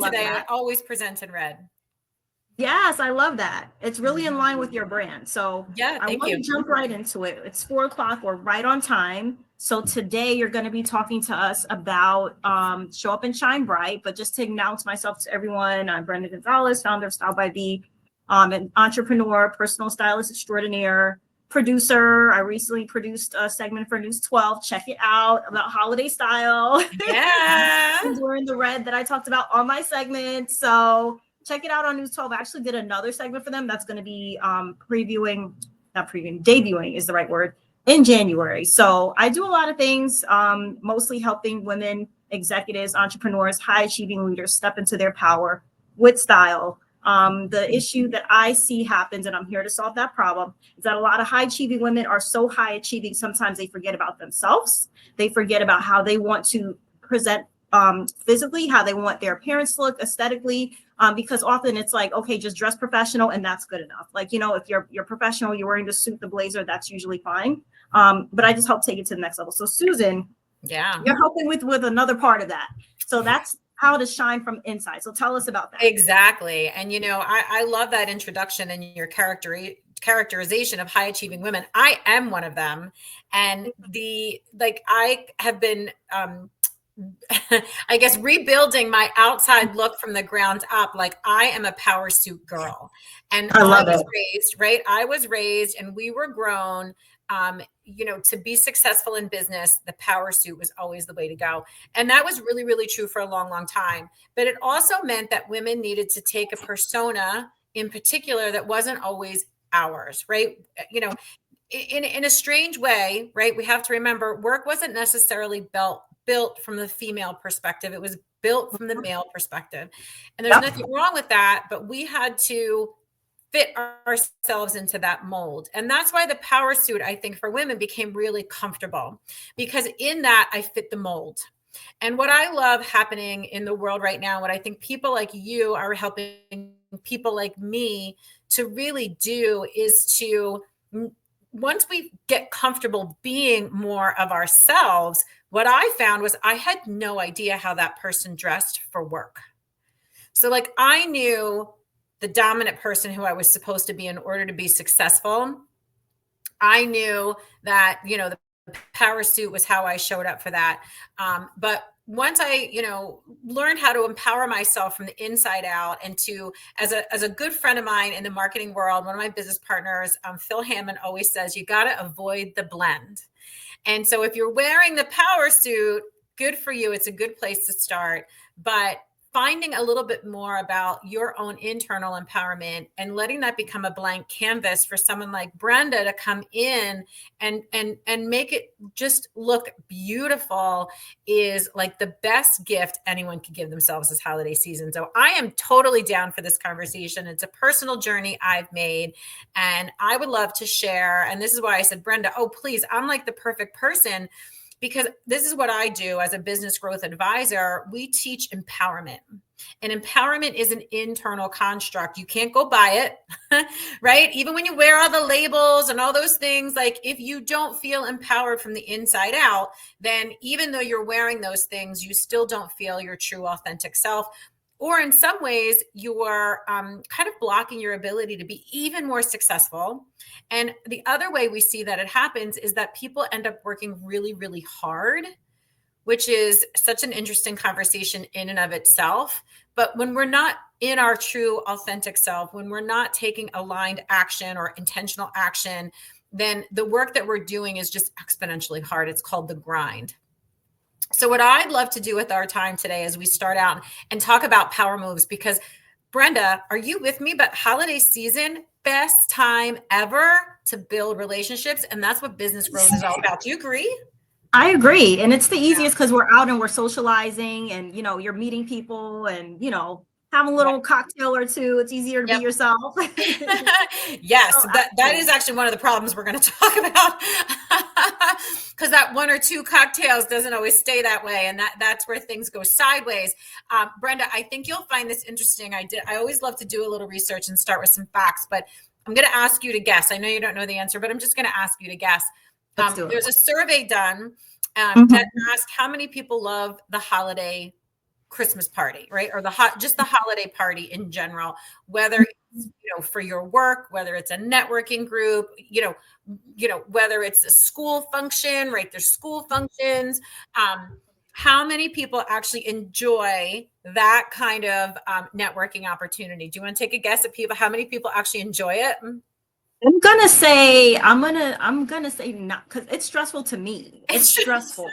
today, I that. always present in red. Yes, I love that. It's really in Mhm. line with your brand. So Yeah, I thank want you. to jump right into it. It's 4 o'clock. We're right on time. So today you're going to be talking to us about Show Up and Shine Bright. But just to announce myself to everyone, I'm Brenda Gonzalez, founder of Style by V, an entrepreneur, personal stylist extraordinaire, producer. I recently produced a segment for News 12. Check it out about holiday style. Yeah. And wearing the red that I talked about on my segment. So check it out on News 12. I actually did another segment for them that's going to be debuting is the right word, in January. So I do a lot of things, mostly helping women, executives, entrepreneurs, high achieving leaders step into their power with style. The issue that I see happens, and I'm here to solve that problem, is that a lot of high achieving women are so high achieving, sometimes they forget about themselves. They forget about how they want to present physically, how they want their appearance to look aesthetically, because often it's like, okay, just dress professional and that's good enough. Like, if you're professional, you're wearing the suit, the blazer, that's usually fine. But I just help take it to the next level. So Susan, Yeah. you're helping with another part of that. So that's how to shine from inside. So tell us about that. Exactly. And I love that introduction and your characterization of high achieving women. I am one of them. And I have been I guess rebuilding my outside look from the ground up. Like I am a power suit girl. And I I love was it. raised, right? I was raised and we were grown to be successful in business, the power suit was always the way to go. And that was really, really true for a long, long time. But it also meant that women needed to take a persona in particular that wasn't always ours, right? In a strange way, right? We have to remember work wasn't necessarily built from the female perspective. It was built from the male perspective. And there's Yep. nothing wrong with that, but we had to fit ourselves into that mold. And that's why the power suit, I think, for women became really comfortable, because in that I fit the mold. And what I love happening in the world right now, what I think people like you are helping people like me to really do is to, once we get comfortable being more of ourselves, what I found was I had no idea how that person dressed for work. So, like, I knew the dominant person who I was supposed to be in order to be successful. I knew that, the power suit was how I showed up for that. But once I, learned how to empower myself from the inside out, and to, as a good friend of mine in the marketing world, one of my business partners, Phil Hammond, always says, you got to avoid the blend. And so if you're wearing the power suit, good for you. It's a good place to start. But finding a little bit more about your own internal empowerment and letting that become a blank canvas for someone like Brenda to come in and make it just look beautiful is like the best gift anyone could give themselves this holiday season. So I am totally down for this conversation. It's a personal journey I've made, and I would love to share. And this is why I said, Brenda, oh, please, I'm like the perfect person, because this is what I do as a business growth advisor. We teach empowerment. And empowerment is an internal construct. You can't go buy it, right? Even when you wear all the labels and all those things, like if you don't feel empowered from the inside out, then even though you're wearing those things, you still don't feel your true authentic self. Or in some ways, you are kind of blocking your ability to be even more successful. And the other way we see that it happens is that people end up working really, really hard, which is such an interesting conversation in and of itself. But when we're not in our true authentic self, when we're not taking aligned action or intentional action, then the work that we're doing is just exponentially hard. It's called the grind. So what I'd love to do with our time today is we start out and talk about power moves, because Brenda, are you with me? But holiday season, best time ever to build relationships. And that's what business growth is all about. Do you agree? I agree. And it's the Yeah. easiest because we're out and we're socializing and, you're meeting people and, have a little cocktail or two. It's easier to be Yep. yourself. Yes, So, that is actually one of the problems we're going to talk about, because that one or two cocktails doesn't always stay that way, and that's where things go sideways. Brenda, I think you'll find this interesting. I always love to do a little research and start with some facts, but I'm going to ask you to guess. I know you don't know the answer, but I'm just going to ask you to guess. let's do There's it. a survey done that Mhm. asked how many people love the holiday Christmas party, right? Or just the holiday party in general, whether it's, for your work, whether it's a networking group, whether it's a school function, right? There's school functions. How many people actually enjoy that kind of networking opportunity? Do you want to take a guess at people? How many people actually enjoy it? I'm gonna say not, because it's stressful to me. It's stressful.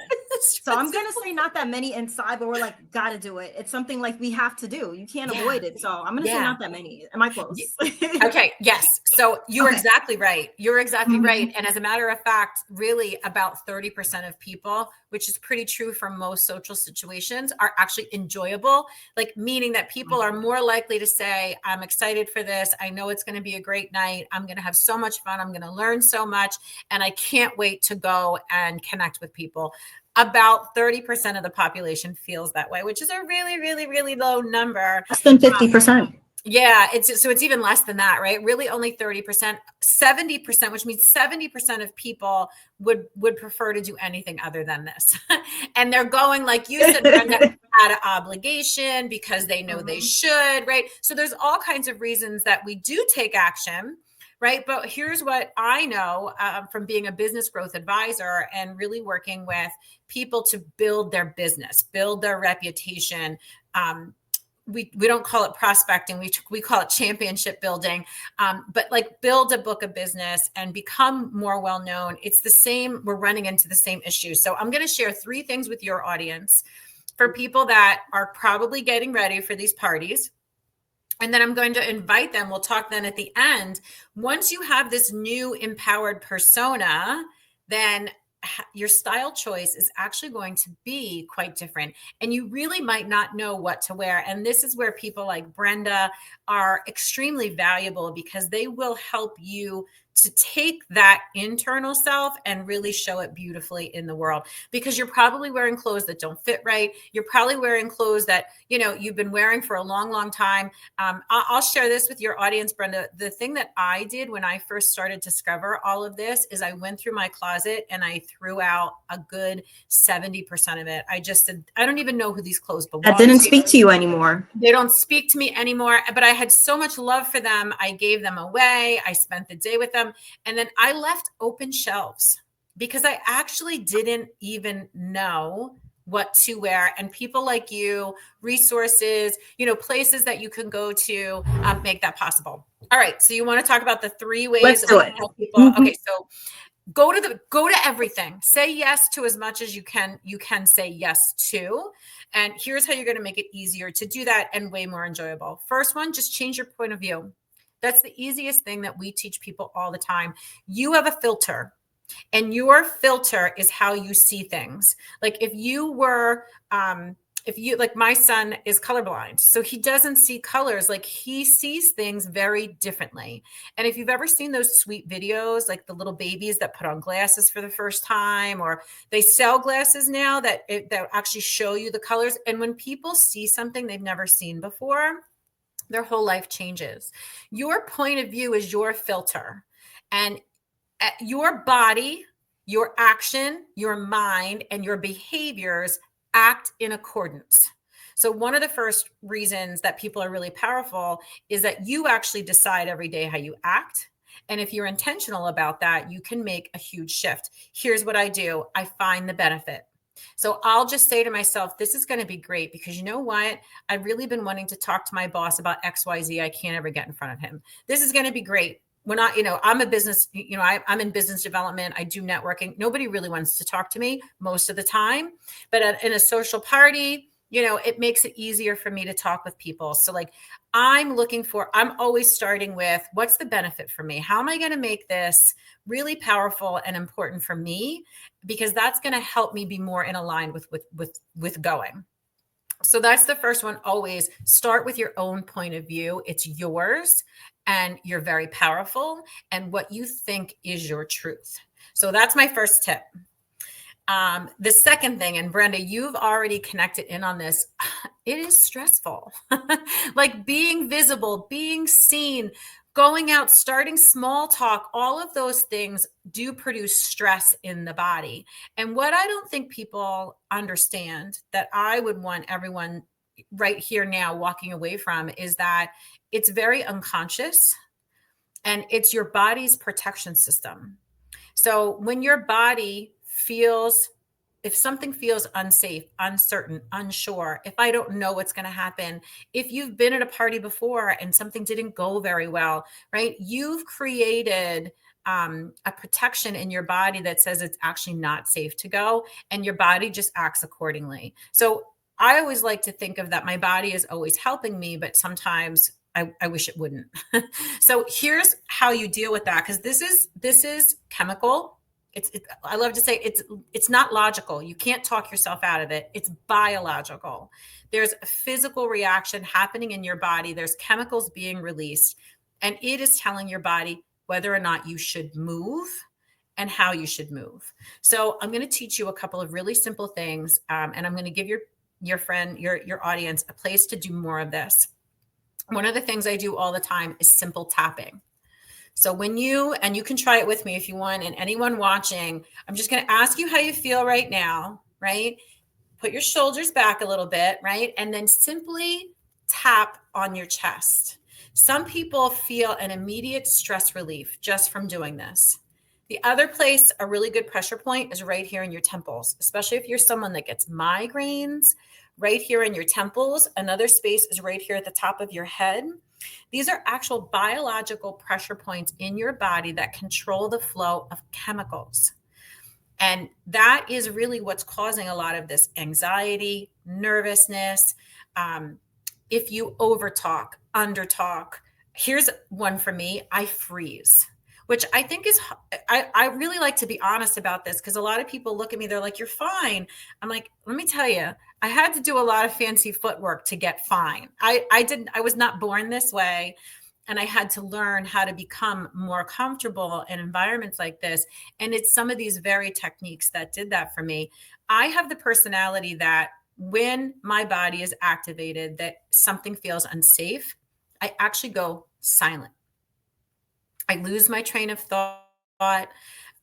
So I'm gonna say not that many inside, but we're like, gotta do it. It's something like we have to do. You can't Yeah. avoid it. So I'm gonna say Yeah. not that many. Am I close? Okay. Yes. So you're Okay. exactly right. You're exactly Mhm. right. And as a matter of fact, really about 30% of people, which is pretty true for most social situations, are actually enjoyable. Like, meaning that people are more likely to say, I'm excited for this. I know it's going to be a great night. I'm going to have so much fun. I'm going to learn so much. And I can't wait to go and connect with people. About 30% of the population feels that way, which is a really, really, really low number. Less than 50%. Yeah, it's even less than that, right? Really only 30%, 70%, which means 70% of people would prefer to do anything other than this. And they're going, like you said, Brenda, out of obligation because they know they should, right? So there's all kinds of reasons that we do take action, right? But here's what I know from being a business growth advisor and really working with people to build their business, build their reputation. We don't call it prospecting. We call it championship building. But like, build a book of business and become more well-known. It's the same. We're running into the same issues. So I'm going to share 3 things with your audience for people that are probably getting ready for these parties. And then I'm going to invite them. We'll talk then at the end. Once you have this new empowered persona, then your style choice is actually going to be quite different. And you really might not know what to wear. And this is where people like Brenda are extremely valuable, because they will help you to take that internal self and really show it beautifully in the world. Because you're probably wearing clothes that don't fit right. You're probably wearing clothes that, you've been wearing for a long, long time. I'll share this with your audience, Brenda. The thing that I did when I first started to discover all of this is I went through my closet and I threw out a good 70% of it. I just said, I don't even know who these clothes belong That didn't to. speak to you anymore. They don't speak to me anymore, but I had so much love for them. I gave them away. I spent the day with them. And then I left open shelves because I actually didn't even know what to wear. And people like you, resources, places that you can go to make that possible. All right. So you want to talk about the 3 ways Let's that do we it. can help people? Okay. So go to everything. Say yes to as much as you can say yes to. And here's how you're going to make it easier to do that and way more enjoyable. First one, just change your point of view. That's the easiest thing that we teach people all the time. You have a filter, and your filter is how you see things. Like, like, my son is colorblind, so he doesn't see colors. Like, he sees things very differently. And if you've ever seen those sweet videos, like the little babies that put on glasses for the first time, or they sell glasses now that actually show you the colors. And when people see something they've never seen before, their whole life changes. Your point of view is your filter, and your body, your action, your mind, and your behaviors act in accordance. So one of the first reasons that people are really powerful is that you actually decide every day how you act. And if you're intentional about that, you can make a huge shift. Here's what I do. I find the benefit. So I'll just say to myself, this is going to be great, because you know what? I've really been wanting to talk to my boss about XYZ. I can't ever get in front of him. This is going to be great. When I'm a business, I'm in business development. I do networking. Nobody really wants to talk to me most of the time, but in a social party, it makes it easier for me to talk with people. So like, I'm always starting with, what's the benefit for me? How am I going to make this really powerful and important for me? Because that's going to help me be more in aligned with going. So that's the first one. Always start with your own point of view. It's yours, and you're very powerful, and what you think is your truth. So that's my first tip. The second thing, and Brenda, you've already connected in on this. It is stressful. Like, being visible, being seen, going out, starting small talk, all of those things do produce stress in the body. And what I don't think people understand, that I would want everyone right here now walking away from is that it's very unconscious and it's your body's protection system. So when your body feels, if something feels unsafe, uncertain, unsure, if I don't know what's going to happen, if you've been at a party before and something didn't go very well, right? You've created a protection in your body that says it's actually not safe to go, and your body just acts accordingly. So I always like to think of that my body is always helping me, but sometimes I wish it wouldn't. So here's how you deal with that, because this is chemical. I love to say it's not logical. You can't talk yourself out of it. It's biological. There's a physical reaction happening in your body. There's chemicals being released, and it is telling your body whether or not you should move and how you should move. So I'm going to teach you a couple of really simple things, and I'm going to give your friend, your audience, a place to do more of this. One of the things I do all the time is simple tapping. So when you can try it with me if you want, and anyone watching, I'm just going to ask you how you feel right now, right? Put your shoulders back a little bit, right? And then simply tap on your chest. Some people feel an immediate stress relief just from doing this. The other place, a really good pressure point, is right here in your temples, especially if you're someone that gets migraines. Right here in your temples. Another space is right here at the top of your head. These are actual biological pressure points in your body that control the flow of chemicals. And that is really what's causing a lot of this anxiety, nervousness. If you overtalk, undertalk. Here's one for me. I freeze, which I think is, I really like to be honest about this, because a lot of people look at me, they're like, you're fine. I'm like, let me tell you, I had to do a lot of fancy footwork to get fine. I was not born this way. And I had to learn how to become more comfortable in environments like this. And it's some of these very techniques that did that for me. I have the personality that when my body is activated, that something feels unsafe, I actually go silent. I lose my train of thought.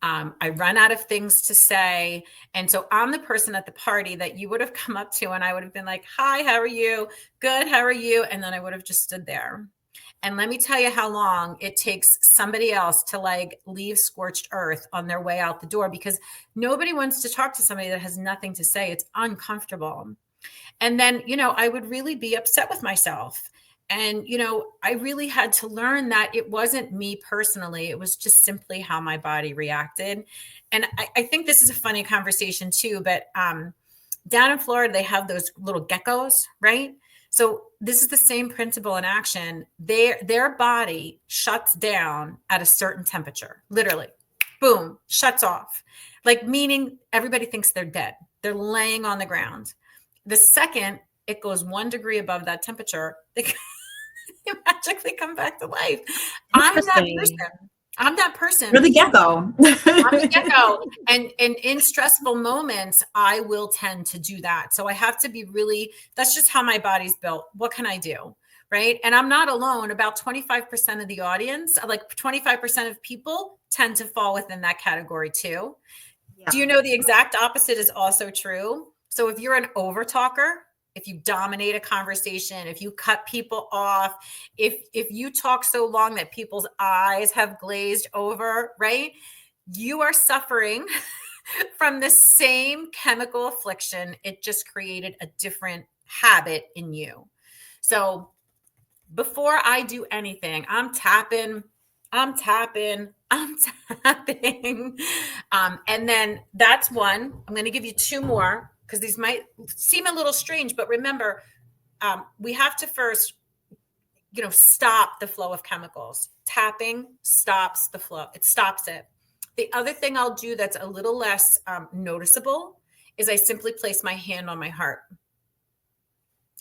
I run out of things to say. And so I'm the person at the party that you would have come up to and I would have been like, hi, how are you? Good, how are you? And then I would have just stood there. And let me tell you how long it takes somebody else to like leave scorched earth on their way out the door, because nobody wants to talk to somebody that has nothing to say. It's uncomfortable. And then, I would really be upset with myself. And, I really had to learn that it wasn't me personally. It was just simply how my body reacted. And I think this is a funny conversation too, but down in Florida, they have those little geckos, right? So this is the same principle in action. Their body shuts down at a certain temperature, literally, boom, shuts off. Like, meaning everybody thinks they're dead. They're laying on the ground. The second it goes 1 degree above that temperature, they magically come back to life. I'm that person. You're the gecko. I'm the gecko. And in stressful moments, I will tend to do that. So I have to be really, that's just how my body's built. What can I do? Right. And I'm not alone. About 25% of the audience, like 25% of people, tend to fall within that category too. Yeah. Do you know the exact opposite is also true? So if you're an overtalker, if you dominate a conversation, if you cut people off, if you talk so long that people's eyes have glazed over, right? You are suffering from the same chemical affliction. It just created a different habit in you. So before I do anything, I'm tapping. And then that's one. I'm going to give you 2 more, because these might seem a little strange, but remember, we have to first, stop the flow of chemicals. Tapping stops the flow. It stops it. The other thing I'll do that's a little less noticeable is I simply place my hand on my heart.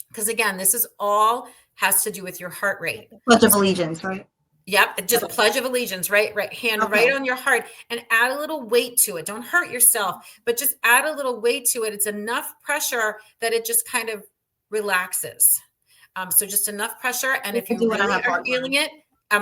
Because again, this is all has to do with your heart rate. Pledge of allegiance, right? Yep. Just pledge of allegiance, right? Hand right on your heart, and add a little weight to it. Don't hurt yourself, but just add a little weight to it. It's enough pressure that it just kind of relaxes. So just enough pressure. And if you really are feeling it,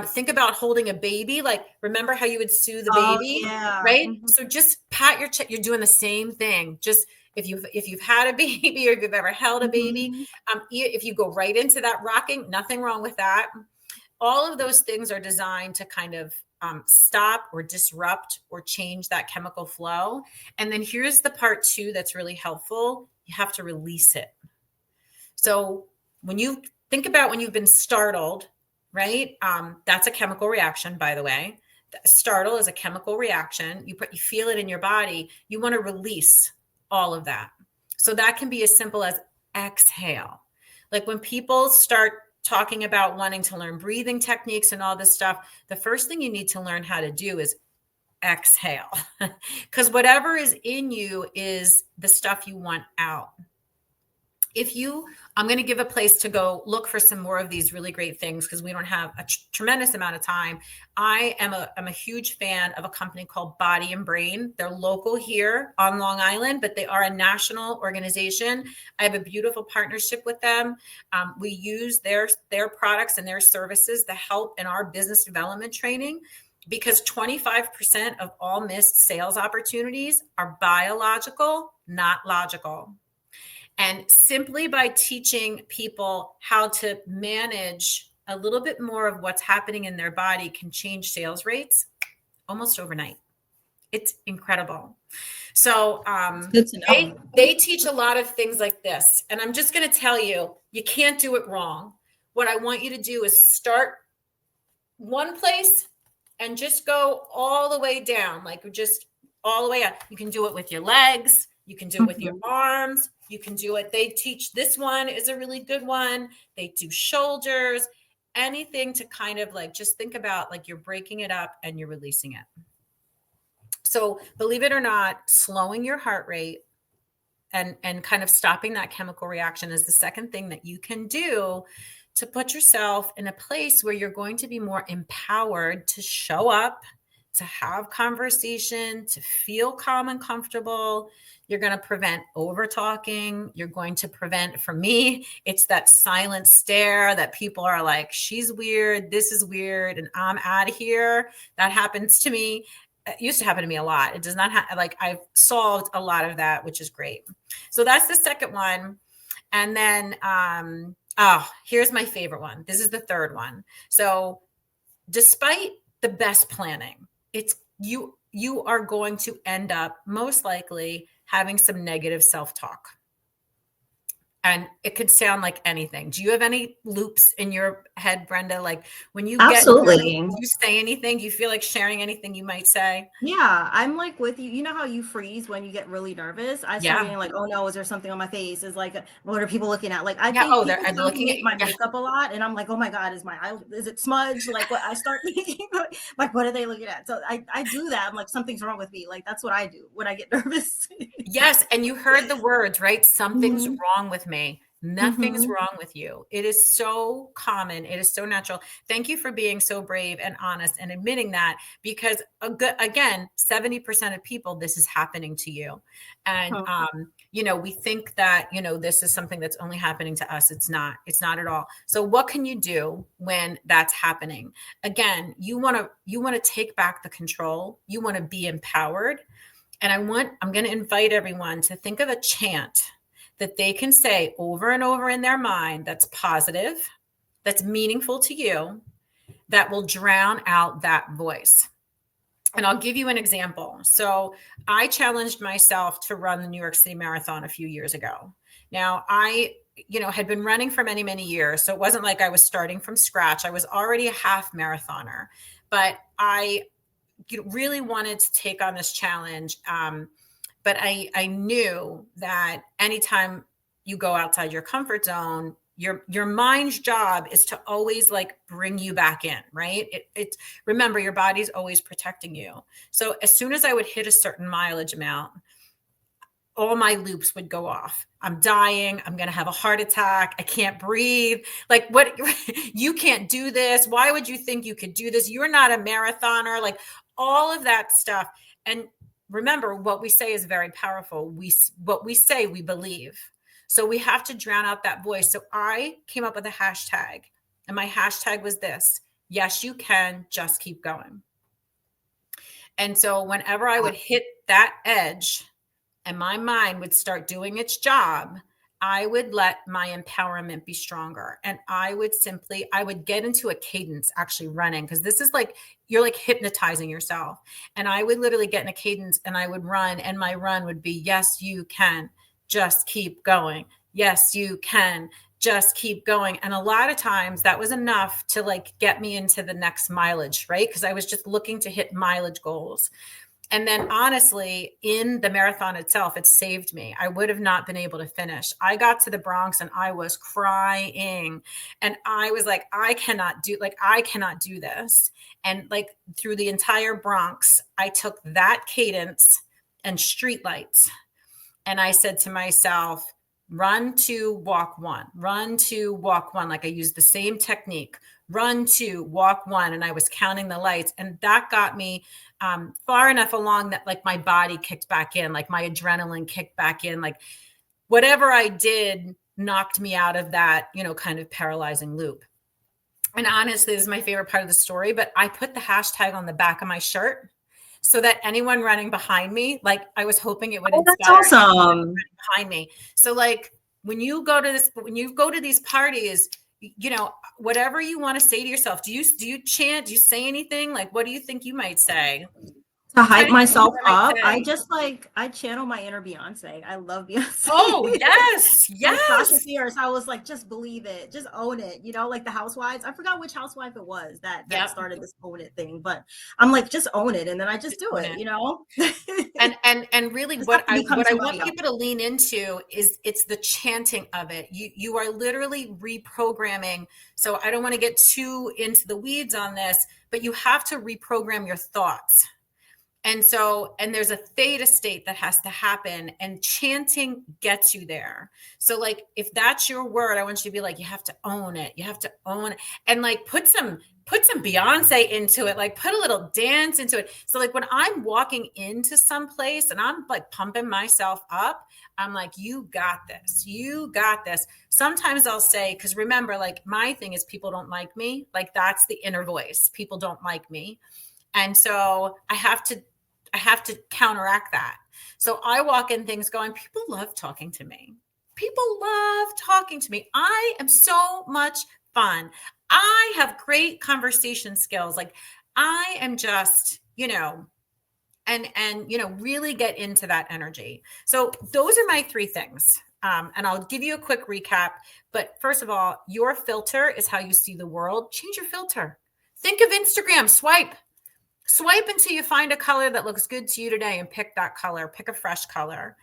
think about holding a baby. Like, remember how you would soothe the baby, right? Mm-hmm. So just pat your chest. You're doing the same thing. Just if you've had a baby or if you've ever held a baby, Mhm. if you go right into that rocking, nothing wrong with that. All of those things are designed to kind of stop or disrupt or change that chemical flow. And then here's the part two that's really helpful. You have to release it. So when you think about when you've been startled, right? That's a chemical reaction, by the way. Startle is a chemical reaction. You feel it in your body. You want to release all of that. So that can be as simple as exhale. Like when people start talking about wanting to learn breathing techniques and all this stuff, the first thing you need to learn how to do is exhale. Because whatever is in you is the stuff you want out. I'm going to give a place to go look for some more of these really great things because we don't have a tremendous amount of time. I'm a huge fan of a company called Body and Brain. They're local here on Long Island, but they are a national organization. I have a beautiful partnership with them. We use their products and their services to help in our business development training, because 25% of all missed sales opportunities are biological, not logical. And simply by teaching people how to manage a little bit more of what's happening in their body can change sales rates almost overnight. It's incredible. So Good to know. they teach a lot of things like this. And I'm just going to tell you, you can't do it wrong. What I want you to do is start one place and just go all the way down, like just all the way up. You can do it with your legs. You can do it with your Mhm. arms. You can do it. They teach, this one is a really good one. They do shoulders, anything to kind of like just think about like you're breaking it up and you're releasing it. So believe it or not, slowing your heart rate and kind of stopping that chemical reaction is the second thing that you can do to put yourself in a place where you're going to be more empowered to show up, to have conversation, to feel calm and comfortable. You're going to prevent over talking. You're going to prevent, for me, it's that silent stare that people are like, she's weird, this is weird, and I'm out of here. That happens to me. It used to happen to me a lot. It does not have, like, I've solved a lot of that, which is great. So that's the second one. And then, here's my favorite one. This is the third one. So despite the best planning, it's you are going to end up most likely having some negative self-talk. And it could sound like anything. Do you have any loops in your head, Brenda? Like when you get nervous, Absolutely. do you say anything? Do you feel like sharing anything you might say? Yeah, I'm like with you. You know how you freeze when you get really nervous? I start Yeah. getting like, oh no, is there something on my face? Is like, what are people looking at? Like, I Yeah. think Oh, people they're looking at compliment you. my Yeah. makeup a lot, and I'm like, oh my god, is my eye, is it smudged? Like, what I start thinking, like, what are they looking at? So I do that. I'm like, something's wrong with me. Like, that's what I do when I get nervous. Yes, and you heard the words, right? Something's Hmm. wrong with me. Nothing's Hmm. wrong with you. It is so common. It is so natural. Thank you for being so brave and honest and admitting that, because again, 70% of people, this is happening to you. And we think that, this is something that's only happening to us. It's not. It's not at all. So what can you do when that's happening? Again, you want to take back the control. You want to be empowered. And I'm going to invite everyone to think of a chant that they can say over and over in their mind that's positive, that's meaningful to you, that will drown out that voice. And I'll give you an example. So I challenged myself to run the New York City Marathon a few years ago. Now, I had been running for many, many years. So it wasn't like I was starting from scratch. I was already a half marathoner, but I really wanted to take on this challenge. But I knew that anytime you go outside your comfort zone, your mind's job is to always like bring you back in, right? Remember, your body's always protecting you. So as soon as I would hit a certain mileage amount, all my loops would go off. I'm dying. I'm going to have a heart attack. I can't breathe. Like, what? You can't do this. Why would you think you could do this? You're not a marathoner. Like all of that stuff. And remember, what we say is very powerful. What we say, we believe. So we have to drown out that voice. So I came up with a hashtag, and my hashtag was this: yes, you can, just keep going. And so whenever I would hit that edge, and my mind would start doing its job, I would let my empowerment be stronger. And I would get into a cadence actually running, because this is like, you're like hypnotizing yourself. And I would literally get in a cadence and I would run, and my run would be, yes, you can, just keep going. Yes, you can, just keep going. And a lot of times that was enough to like get me into the next mileage, right? Because I was just looking to hit mileage goals. And then honestly, in the marathon itself, it saved me. I would have not been able to finish. I got to the Bronx and I was crying. And I was like, I cannot do this. And like through the entire Bronx, I took that cadence and streetlights. And I said to myself, run two, walk one, run two, walk one. Like I used the same technique, run two, walk one. And I was counting the lights. And that got me far enough along that like my body kicked back in, like my adrenaline kicked back in, like whatever I did knocked me out of that, kind of paralyzing loop. And honestly, this is my favorite part of the story, but I put the hashtag on the back of my shirt so that anyone running behind me, like I was hoping it would inspire That's awesome. behind me. So like when you go to these parties, whatever you want to say to yourself, do you chant, do you say anything? Like, what do you think you might say? To hype myself up, I channel my inner Beyonce. I love Beyonce. Oh, yes. Like Sasha Fierce, I was like, just believe it, just own it. Like the housewives. I forgot which housewife it was that started this own it thing, but I'm like, just own it, and then I just do it. And really, what I want people to lean into is it's the chanting of it. You are literally reprogramming. So I don't want to get too into the weeds on this, but you have to reprogram your thoughts. And there's a theta state that has to happen, and chanting gets you there. So like, if that's your word, I want you to be like, you have to own it. You have to own it. And like, put some Beyonce into it, like put a little dance into it. So like when I'm walking into some place and I'm like pumping myself up, I'm like, you got this. You got this. Sometimes I'll say, because remember, like my thing is people don't like me. Like that's the inner voice. People don't like me. And so I have to counteract that. So I walk in things going, people love talking to me. People love talking to me. I am so much fun. I have great conversation skills. Like I am just, really get into that energy. So those are my three things. And I'll give you a quick recap. But first of all, your filter is how you see the world. Change your filter. Think of Instagram, swipe until you find a color that looks good to you today and pick that color, pick a fresh color.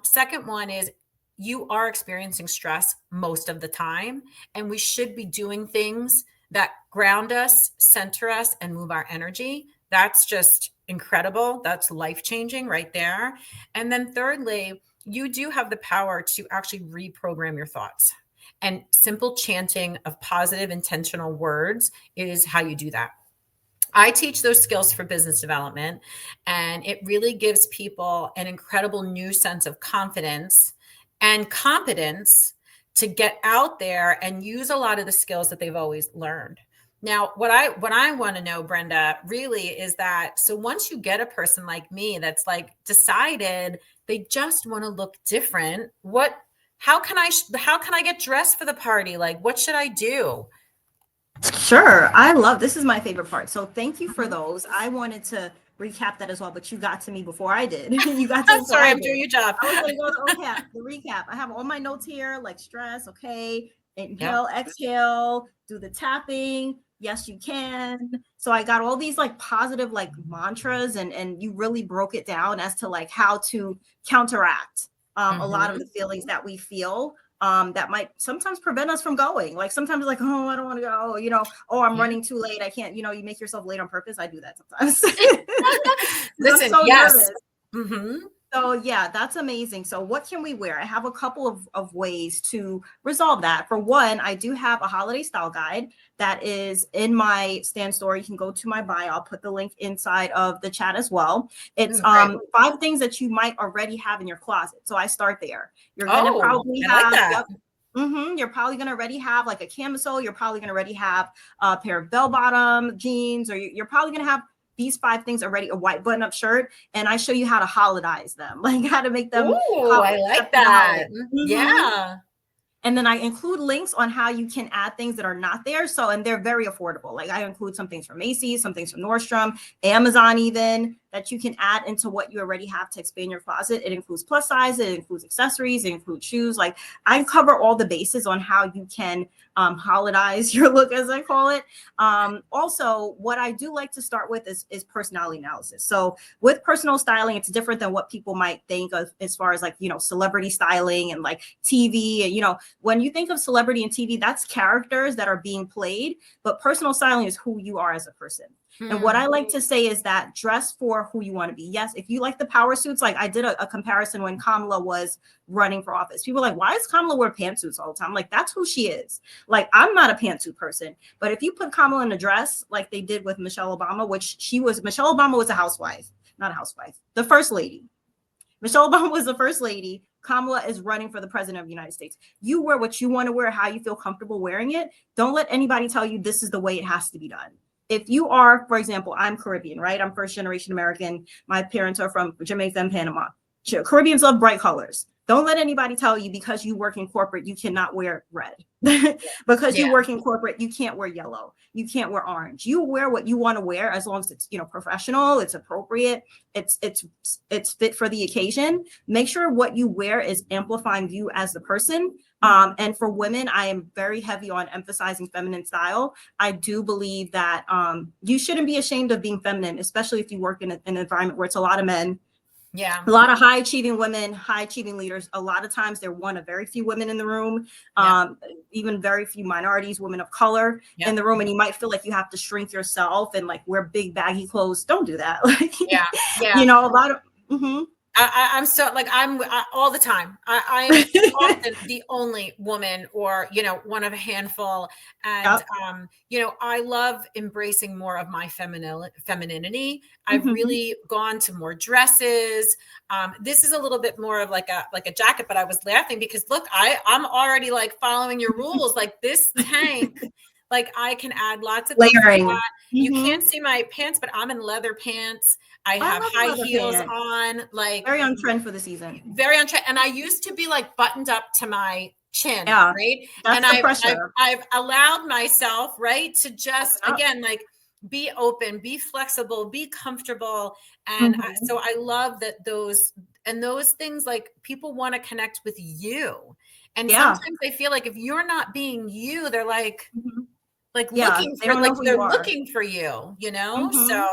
Second one is you are experiencing stress most of the time, and we should be doing things that ground us, center us, and move our energy. That's just incredible. That's life-changing right there. And then thirdly, you do have the power to actually reprogram your thoughts. And simple chanting of positive, intentional words is how you do that. I teach those skills for business development, and it really gives people an incredible new sense of confidence and competence to get out there and use a lot of the skills that they've always learned. Now, what I want to know, Brenda, really is that, so once you get a person like me that's like decided they just want to look different, how can I get dressed for the party? Like, what should I do? Sure. I love, this is my favorite part. So thank you for those. I wanted to recap that as well, but you got to me before I did. You got to me. Sorry, I'm doing your job. I was going to go to the recap. I have all my notes here, like stress. Okay. Inhale, exhale, do the tapping. Yes, you can. So I got all these like positive like mantras, and you really broke it down as to like how to counteract a lot of the feelings that we feel. That might sometimes prevent us from going. Like sometimes like, oh, I don't want to go, oh, I'm running too late. I can't, you make yourself late on purpose. I do that sometimes. Listen, so yes. So yeah, that's amazing. So what can we wear? I have a couple of ways to resolve that. For one, I do have a holiday style guide that is in my stand store. You can go to my bio. I'll put the link inside of the chat as well. It's 5 things that you might already have in your closet. So I start there. You're gonna probably have you're probably gonna already have like a camisole. You're probably gonna already have a pair of bell-bottom jeans, or you're probably gonna have these 5 things already, a white button up shirt, and I show you how to holidize them, like how to make them Ooh, I like accept for the holiday. that. Mhm. Yeah. And then I include links on how you can add things that are not there. So, and they're very affordable. Like I include some things from Macy's, some things from Nordstrom, Amazon, even that you can add into what you already have to expand your closet. It includes plus size, it includes accessories, it includes shoes. Like I cover all the bases on how you can holidize your look, as I call it. Also, what I do like to start with is personality analysis. So with personal styling, it's different than what people might think of as far as like, you know, celebrity styling and like TV. And, you know, when you think of celebrity and TV, that's characters that are being played, but personal styling is who you are as a person. And what I like to say is that dress for who you want to be. Yes, if you like the power suits, like I did a comparison when Kamala was running for office. People are like, why does Kamala wear pantsuits all the time? Like, that's who she is. Like, I'm not a pantsuit person, but if you put Kamala in a dress like they did with Michelle Obama, which Michelle Obama was a housewife, not a housewife, the first lady. Michelle Obama was the first lady. Kamala is running for the president of the United States. You wear what you want to wear, how you feel comfortable wearing it. Don't let anybody tell you this is the way it has to be done. If you are, for example, I'm Caribbean, right? I'm first generation American. My parents are from Jamaica and Panama. Caribbeans love bright colors. Don't let anybody tell you because you work in corporate, you cannot wear red. Because you Yeah. work in corporate, you can't wear yellow. You can't wear orange. You wear what you want to wear as long as it's, you know, professional, it's appropriate, it's fit for the occasion. Make sure what you wear is amplifying you as the person. And for women, I am very heavy on emphasizing feminine style. I do believe that you shouldn't be ashamed of being feminine, especially if you work in an environment where it's a lot of men, Yeah. a lot of high achieving women, high achieving leaders. A lot of times they're one of very few women in the room, Yeah. even very few minorities, women of color Yeah. in the room. And you might feel like you have to shrink yourself and like wear big baggy clothes. Don't do that. Like, Yeah. Yeah. you know, a lot of, mhm. I'm so like all the time. I am often the only woman, or one of a handful, and Yep. I love embracing more of my femininity. I've Mhm. really gone to more dresses. This is a little bit more of like a jacket, but I was laughing because look, I'm already like following your rules. Like this tank, like I can add lots of things to Layering. that. You Mhm. can't see my pants, but I'm in leather pants. I I have love high leather heels pants. on, like Very on trend for the season. very on track. And I used to be like buttoned up to my chin, Yeah. right? And That's the pressure. I've allowed myself, right, to Open just up. again like be open, be flexible, be comfortable. And Mhm. so I love that those things, like people want to connect with you. And Yeah. sometimes they feel like if you're not being you, they're Mhm. like Yeah. looking They for don't know who you they're are. looking for you. So Mhm.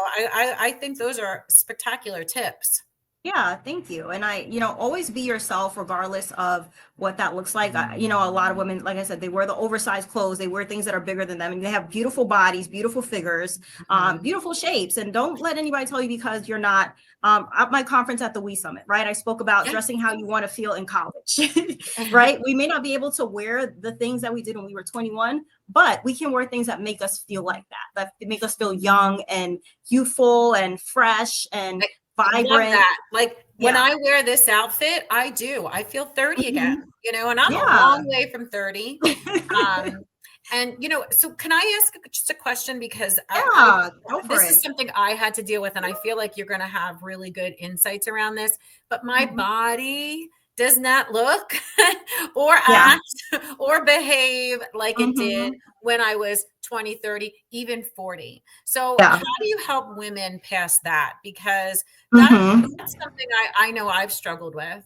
I think those are spectacular tips. Yeah, thank you. And always be yourself regardless of what that looks like. A lot of women, like I said, they wear the oversized clothes, they wear things that are bigger than them, and they have beautiful bodies, beautiful figures, Mhm. beautiful shapes. And don't let anybody tell you because you're not. At my conference at the We Summit, right? I spoke about Yeah. dressing how you want to feel in college, right? We may not be able to wear the things that we did when we were 21, but we can wear things that make us feel like that make us feel young and youthful and fresh and I love vibrant. that. Like when Yeah. I wear this outfit, I feel 30 again, Mhm. and I'm a Yeah. long way from 30. Um, and so can I ask just a question? Because Yeah, go for this is it. something I had to deal with, and I feel like you're going to have really good insights around this. But my Mhm. body does not look or Yeah. act or behave like it did Mhm. when I was 20, 30, even 40. So Yeah. how do you help women past that? Because Mhm. that's something I know I've struggled with.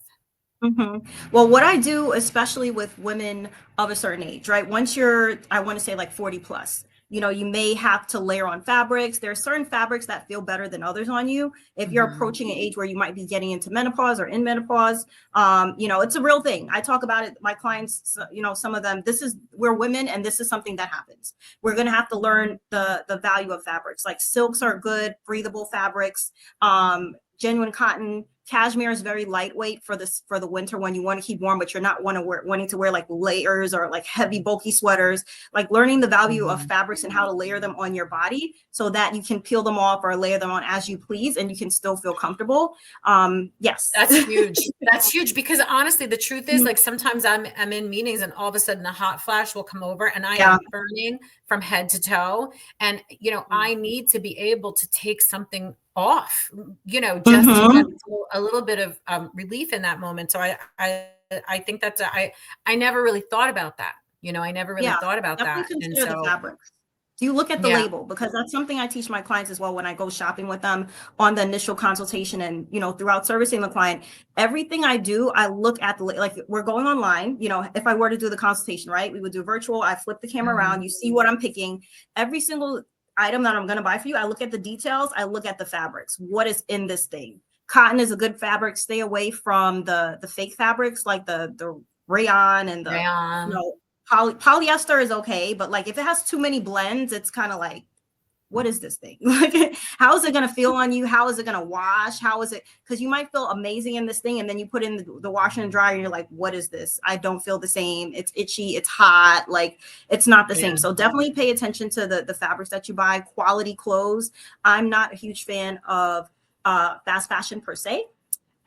Well, what I do, especially with women of a certain age, right? Once you're, I want to say like 40 plus, you may have to layer on fabrics. There are certain fabrics that feel better than others on you. If you're Mhm. approaching an age where you might be getting into menopause or in menopause, it's a real thing. I talk about it. My clients, some of them, we're women and this is something that happens. We're going to have to learn the value of fabrics. Like silks are good, breathable fabrics, genuine cotton, Cashmere is very lightweight for the winter when you want to keep warm, but you're not wanting to wear like layers or like heavy bulky sweaters. Like learning the value of fabrics and how to layer them on your body so that you can peel them off or layer them on as you please, and you can still feel comfortable. Yes. That's huge. That's huge because honestly, the truth is like sometimes I'm in meetings and all of a sudden a hot flash will come over and I Yeah. am burning from head to toe. And, you know, I need to be able to take something off, you know, just to get a little bit of relief in that moment. So I think that's, I never really thought about that. You know, I never really Yeah, thought about definitely that. And consider the so, fabrics. Do you look at the yeah. label? Because that's something I teach my clients as well when I go shopping with them on the initial consultation and, you know, throughout servicing the client. Everything I do, I look at the, like we're going online, you know, if I were to do the consultation, right? We would do virtual, I flip the camera around, you see what I'm picking. Every single item that I'm going to buy for you, I look at the details, I look at the fabrics. What is in this thing? Cotton is a good fabric. Stay away from the fake fabrics like the rayon and the, you Rayon. know, polyester is okay, but like if it has too many blends, it's kind of like, what is this thing? Like, how is it going to feel on you? How is it going to wash? How is it? Because you might feel amazing in this thing, and then you put in the washer and dryer, and you're like, what is this? I don't feel the same. It's itchy. It's hot. Like it's not the same. So definitely pay attention to the fabrics that you buy. Quality clothes. I'm not a huge fan of fast fashion per se.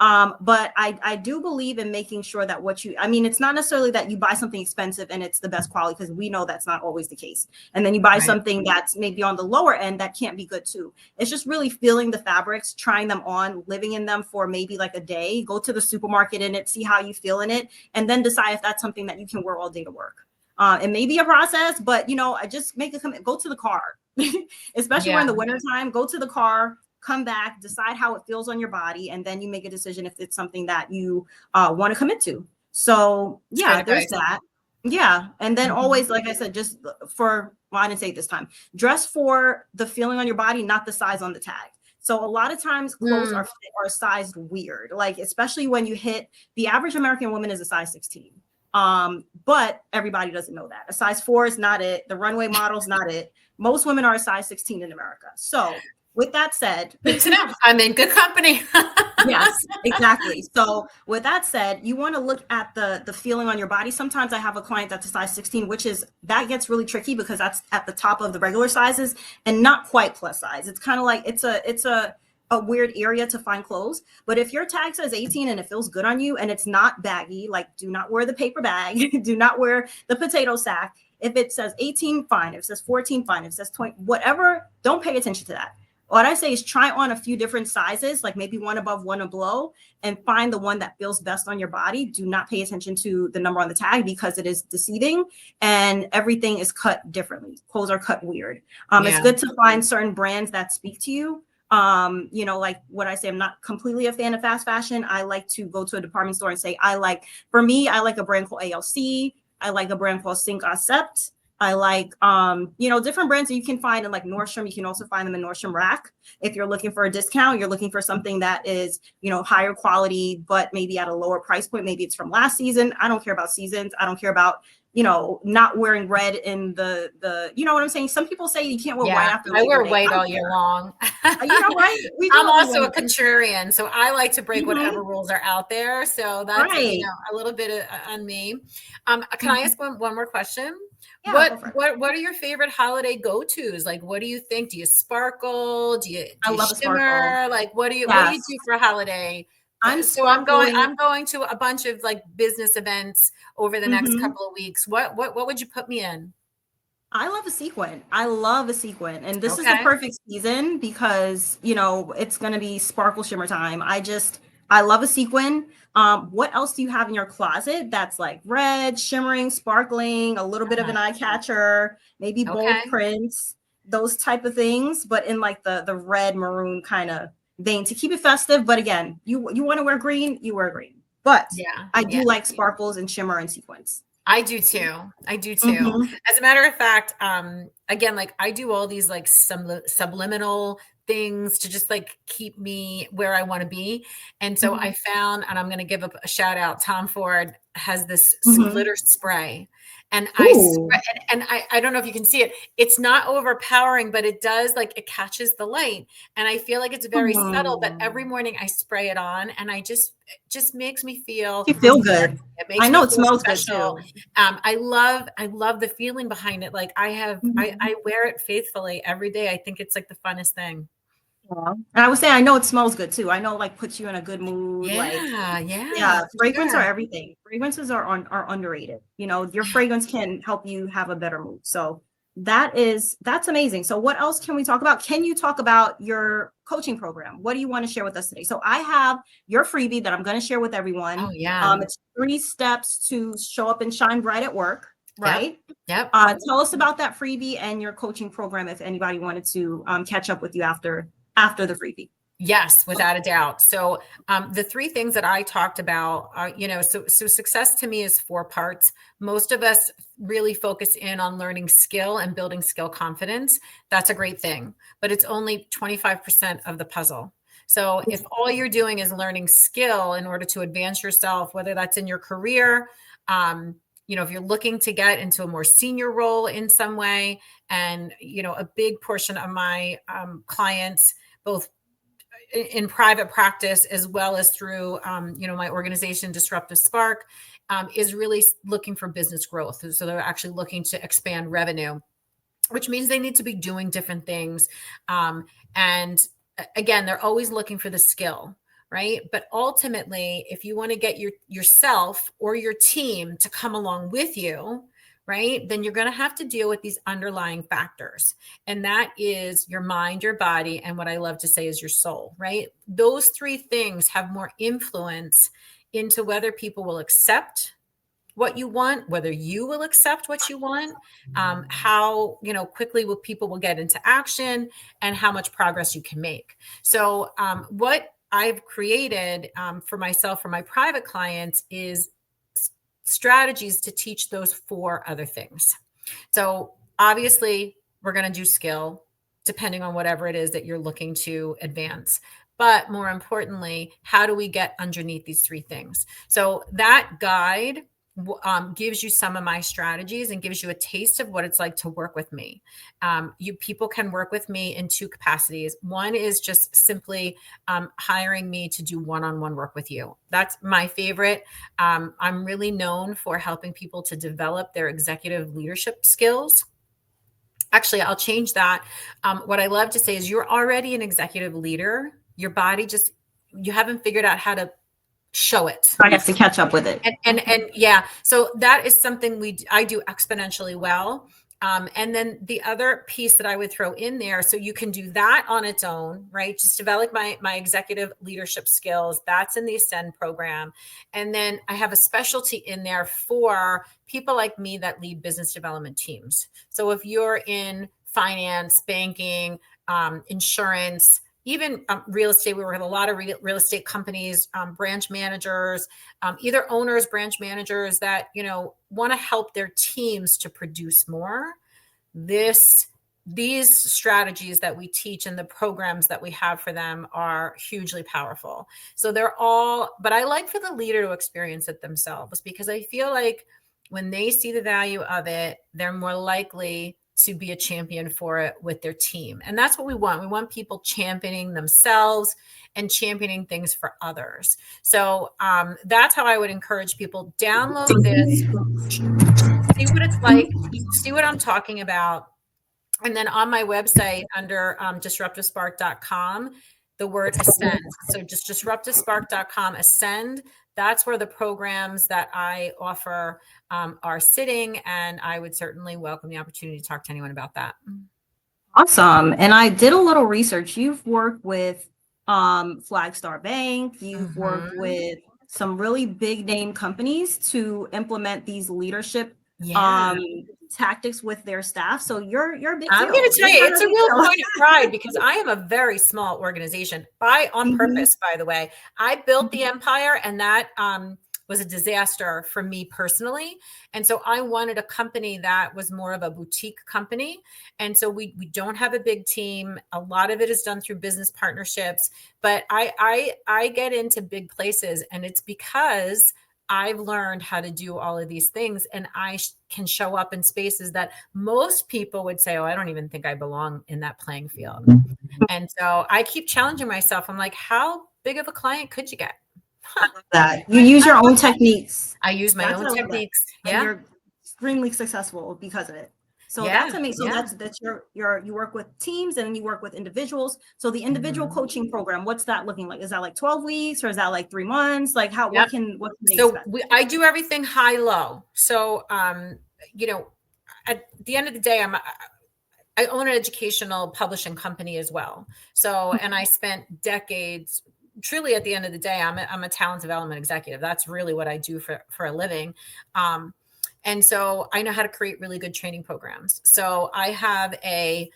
But I do believe in making sure that I mean, it's not necessarily that you buy something expensive and it's the best quality, because we know that's not always the case. And then you buy something that's maybe on the lower end that can't be good too. It's just really feeling the fabrics, trying them on, living in them for maybe like a day, go to the supermarket in it, see how you feel in it, and then decide if that's something that you can wear all day to work. It may be a process, but you know, I just make a go to the car, especially when in the wintertime, go to the car, come back, decide how it feels on your body, and then you make a decision if it's something that you want to commit to. So yeah, there's that. Yeah. And then always, like I said, just well, I didn't say it this time, dress for the feeling on your body, not the size on the tag. So a lot of times clothes are sized weird, like especially when you hit the average American woman is a size 16. But everybody doesn't know that. A size 4 is not it. The runway model's not it. Most women are a size 16 in America. So with that said, good to know. I'm in good company. Yes, exactly. So with that said, you want to look at the feeling on your body. Sometimes I have a client that's a size 16, which is that gets really tricky because that's at the top of the regular sizes and not quite plus size. It's kind of like it's a weird area to find clothes. But if your tag says 18 and it feels good on you and it's not baggy, like do not wear the paper bag, do not wear the potato sack. If it says 18, fine. If it says 14, fine. If it says 20, whatever, don't pay attention to that. What I say is try on a few different sizes, like maybe one above, one below, and find the one that feels best on your body. Do not pay attention to the number on the tag because it is deceiving and everything is cut differently. Clothes are cut weird. It's good to find certain brands that speak to you. You know, like what I say, I'm not completely a fan of fast fashion. I like to go to a department store and say, for me, I like a brand called ALC. I like a brand called Sync Accept. I like, you know, different brands that you can find in like Nordstrom. You can also find them in Nordstrom Rack. If you're looking for a discount, you're looking for something that is, you know, higher quality, but maybe at a lower price point. Maybe it's from last season. I don't care about seasons. I don't care about, you know, not wearing red in the, you know what I'm saying? Some people say you can't wear white after I Labor wear Day. white all year long. You know, right? We do I'm what we also a want to do. contrarian, so I like to break whatever rules are out there. So that's, you Right. know, a little bit on me. Can I ask one more question? Yeah, go for it. What are your favorite holiday go-tos? Like, what do you think? Do you sparkle? Do I you love a sparkle. shimmer? Like, what do you Yes. do for a holiday? I'm So sparkling. I'm going to a bunch of like business events over the next couple of weeks. What would you put me in? I love a sequin. I love a sequin. And this is the Okay. perfect season because, you know, it's going to be sparkle shimmer time. I love a sequin. What else do you have in your closet that's like red, shimmering, sparkling, a little bit of an eye catcher, maybe bold Okay. prints, those type of things, but in like the red maroon kind of vein to keep it festive. But again, you want to wear green, you wear green. But Yeah. I Yeah. do like sparkles and shimmer and sequins. I do too. I do too. Mm-hmm. As a matter of fact, again, like I do all these like subliminal things to just like keep me where I want to be. And so Mm-hmm. I found, and I'm going to give a shout out, Tom Ford has this Mhm. glitter spray. And Ooh. I don't know if you can see it. It's not overpowering, but it does, like, it catches the light. And I feel like it's very subtle, but every Mm. morning I spray it on, and it just makes me feel You feel good. it I makes me know it feel smells good special. too. I love the feeling behind it. Like, Mhm. I wear it faithfully every day. I think it's like the funnest thing. Yeah. And I would say I know it smells good too. I know like puts you in a good mood. Like, Yeah, yeah, yeah, for fragrance are sure. everything. Fragrances are underrated. You know, your fragrance can help you have a better mood. So that's amazing. So what else can we talk about? Can you talk about your coaching program? What do you want to share with us today? So I have your freebie that I'm going to share with everyone. Oh, yeah. It's 3 steps to show up and shine bright at work, Yep, right? yep. Tell us about that freebie and your coaching program if anybody wanted to catch up with you after the freebie. Yes, without a doubt. So, the three things that I talked about are, so success to me is four parts. Most of us really focus in on learning skill and building skill confidence. That's a great thing, but it's only 25% of the puzzle. So, if all you're doing is learning skill in order to advance yourself, whether that's in your career, if you're looking to get into a more senior role in some way, and a big portion of my clients, both in private practice as well as through my organization Disruptive Spark, is really looking for business growth. So they're actually looking to expand revenue, which means they need to be doing different things. And again, they're always looking for the skill, right? But ultimately, if you want to get yourself or your team to come along with you, right, then you're going to have to deal with these underlying factors. And that is your mind, your body, and what I love to say is your soul, right? Those three things have more influence into whether people will accept what you want, whether you will accept what you want, how quickly will people will get into action, and how much progress you can make. So what I've created for myself, for my private clients, is strategies to teach those four other things. So obviously, we're going to do skill depending on whatever it is that you're looking to advance. But more importantly, how do we get underneath these three things? So that guide gives you some of my strategies and gives you a taste of what it's like to work with me. You people can work with me in two capacities. One is just simply hiring me to do one-on-one work with you. That's my favorite. I'm really known for helping people to develop their executive leadership skills. Actually, I'll change that. What I love to say is you're already an executive leader. Your body just, you haven't figured out how to show it. I have to catch up with it. And yeah, so that is something I do exponentially well. And then the other piece that I would throw in there, so you can do that on its own, right? Just develop my executive leadership skills. That's in the Ascend program. And then I have a specialty in there for people like me that lead business development teams. So if you're in finance, banking, insurance, even real estate, we work with a lot of real estate companies, branch managers, either owners, branch managers that want to help their teams to produce more. These strategies that we teach and the programs that we have for them are hugely powerful. So they're all, but I like for the leader to experience it themselves, because I feel like when they see the value of it, they're more likely to be a champion for it with their team. And that's what we want. We want people championing themselves and championing things for others. So that's how I would encourage people. Download this, see what it's like, see what I'm talking about. And then on my website under disruptivespark.com, the word ascend. So just disruptivespark.com, ascend. That's where the programs that I offer are sitting. And I would certainly welcome the opportunity to talk to anyone about that. Awesome. And I did a little research. You've worked with Flagstar Bank. You've worked Mm-hmm. with some really big name companies to implement these leadership Yeah. tactics with their staff. So you're a big I'm going deal. to tell You're you, kind it's of a a big real deal. point of pride, because I am a very small organization on Mhm. purpose, by the way. I built the empire, and that was a disaster for me personally. And so I wanted a company that was more of a boutique company. And so we don't have a big team. A lot of it is done through business partnerships, but I get into big places, and it's because I've learned how to do all of these things, and I can show up in spaces that most people would say, oh, I don't even think I belong in that playing field. And so I keep challenging myself. I'm like, how big of a client could you get? That you use your own techniques. I use my That's own what I love that. techniques. And Yeah. you're extremely successful because of it. So Yeah. that's amazing. So Yeah. that's you work with teams and then you work with individuals. So the individual coaching program, what's that looking like? Is that like 12 weeks or is that like 3 months? Like how Yep. what can they So expect? I do everything high low. So you know, at the end of the day, I own an educational publishing company as well. So, and I spent decades, truly at the end of the day, I'm a talent development executive. That's really what I do for a living. And so I know how to create really good training programs. So I have an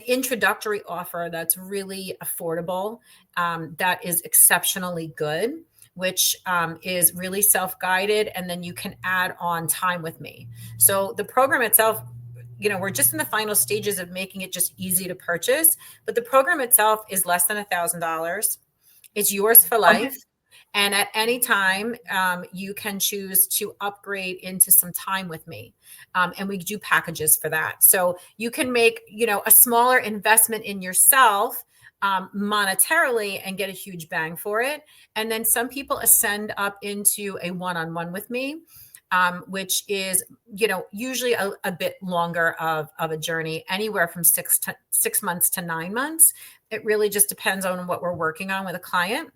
introductory offer that's really affordable, that is exceptionally good, which is really self-guided, and then you can add on time with me. So the program itself, we're just in the final stages of making it just easy to purchase, but the program itself is less than $1,000. It's yours for life. And at any time, you can choose to upgrade into some time with me. And we do packages for that. So you can make, a smaller investment in yourself monetarily and get a huge bang for it. And then some people ascend up into a one-on-one with me, which is, usually a bit longer of a journey, anywhere from 6 months to 9 months. It really just depends on what we're working on with a client.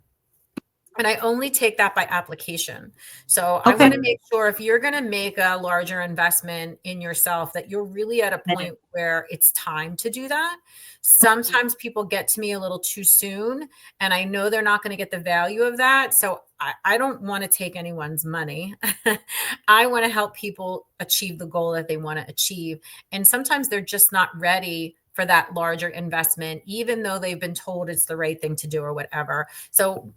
And I only take that by application. So I want to make sure if you're going to make a larger investment in yourself, that you're really at a point where it's time to do that. Sometimes people get to me a little too soon, and I know they're not going to get the value of that. So I don't want to take anyone's money. I want to help people achieve the goal that they want to achieve. And sometimes they're just not ready for that larger investment, even though they've been told it's the right thing to do or whatever. So,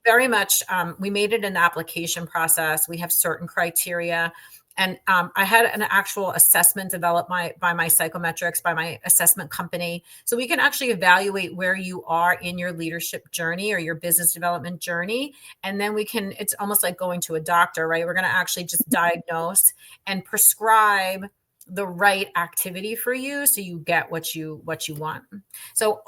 very much, we made it an application process. We have certain criteria. And I had an actual assessment developed by my psychometrics, by my assessment company. So we can actually evaluate where you are in your leadership journey or your business development journey. And then it's almost like going to a doctor, right? We're going to actually just diagnose and prescribe the right activity for you, so you get what you want. So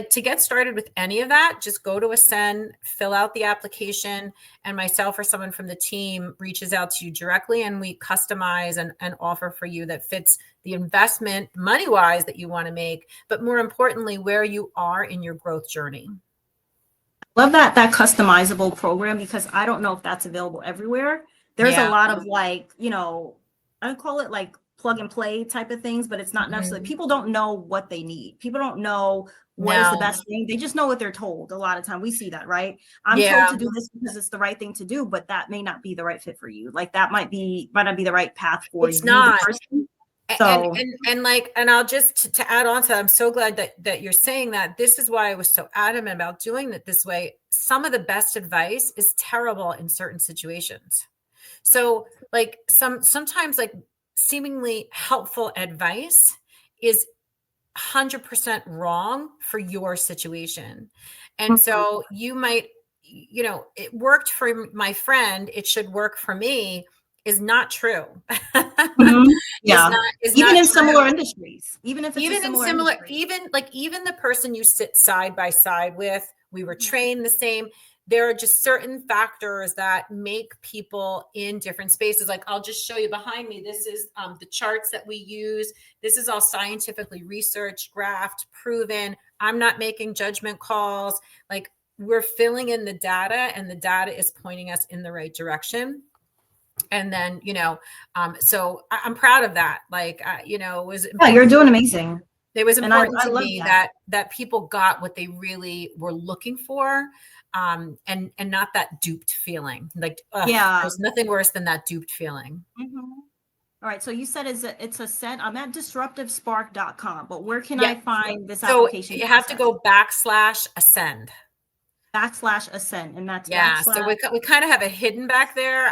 to get started with any of that, just go to Ascend, fill out the application, and myself or someone from the team reaches out to you directly, and we customize an offer for you that fits the investment money-wise that you want to make, but more importantly, where you are in your growth journey. Love that customizable program, because I don't know if that's available everywhere. There's a lot of I call it like plug and play type of things, but it's not necessarily, people don't know what they need. People don't know what is the best thing. They just know what they're told. A lot of time we see that, right? I'm told to do this because it's the right thing to do, but that may not be the right fit for you. Like that might not be the right path for you. It's not. The person. So and I'll just to add on to that, I'm so glad that you're saying that. This is why I was so adamant about doing it this way. Some of the best advice is terrible in certain situations. So like sometimes like seemingly helpful advice is 100% wrong for your situation. And so you might, it worked for my friend, it should work for me, is not true. Yeah. Is even not in true. Similar industries, even if it's Even a similar in industry. even the person you sit side by side with, we were trained the same. There are just certain factors that make people in different spaces. Like I'll just show you behind me. This is the charts that we use. This is all scientifically researched, graphed, proven. I'm not making judgment calls. Like we're filling in the data, and the data is pointing us in the right direction. And then, so I'm proud of that. Like, it was important. You're doing amazing. It was important I to love me that. that people got what they really were looking for, and not that duped feeling. Like, there's nothing worse than that duped feeling. All right. So you said it's a set. I'm at disruptivespark.com, but where can I find this So application? you have to go /ascend. /ascend, and that's So we kind of have a hidden back there.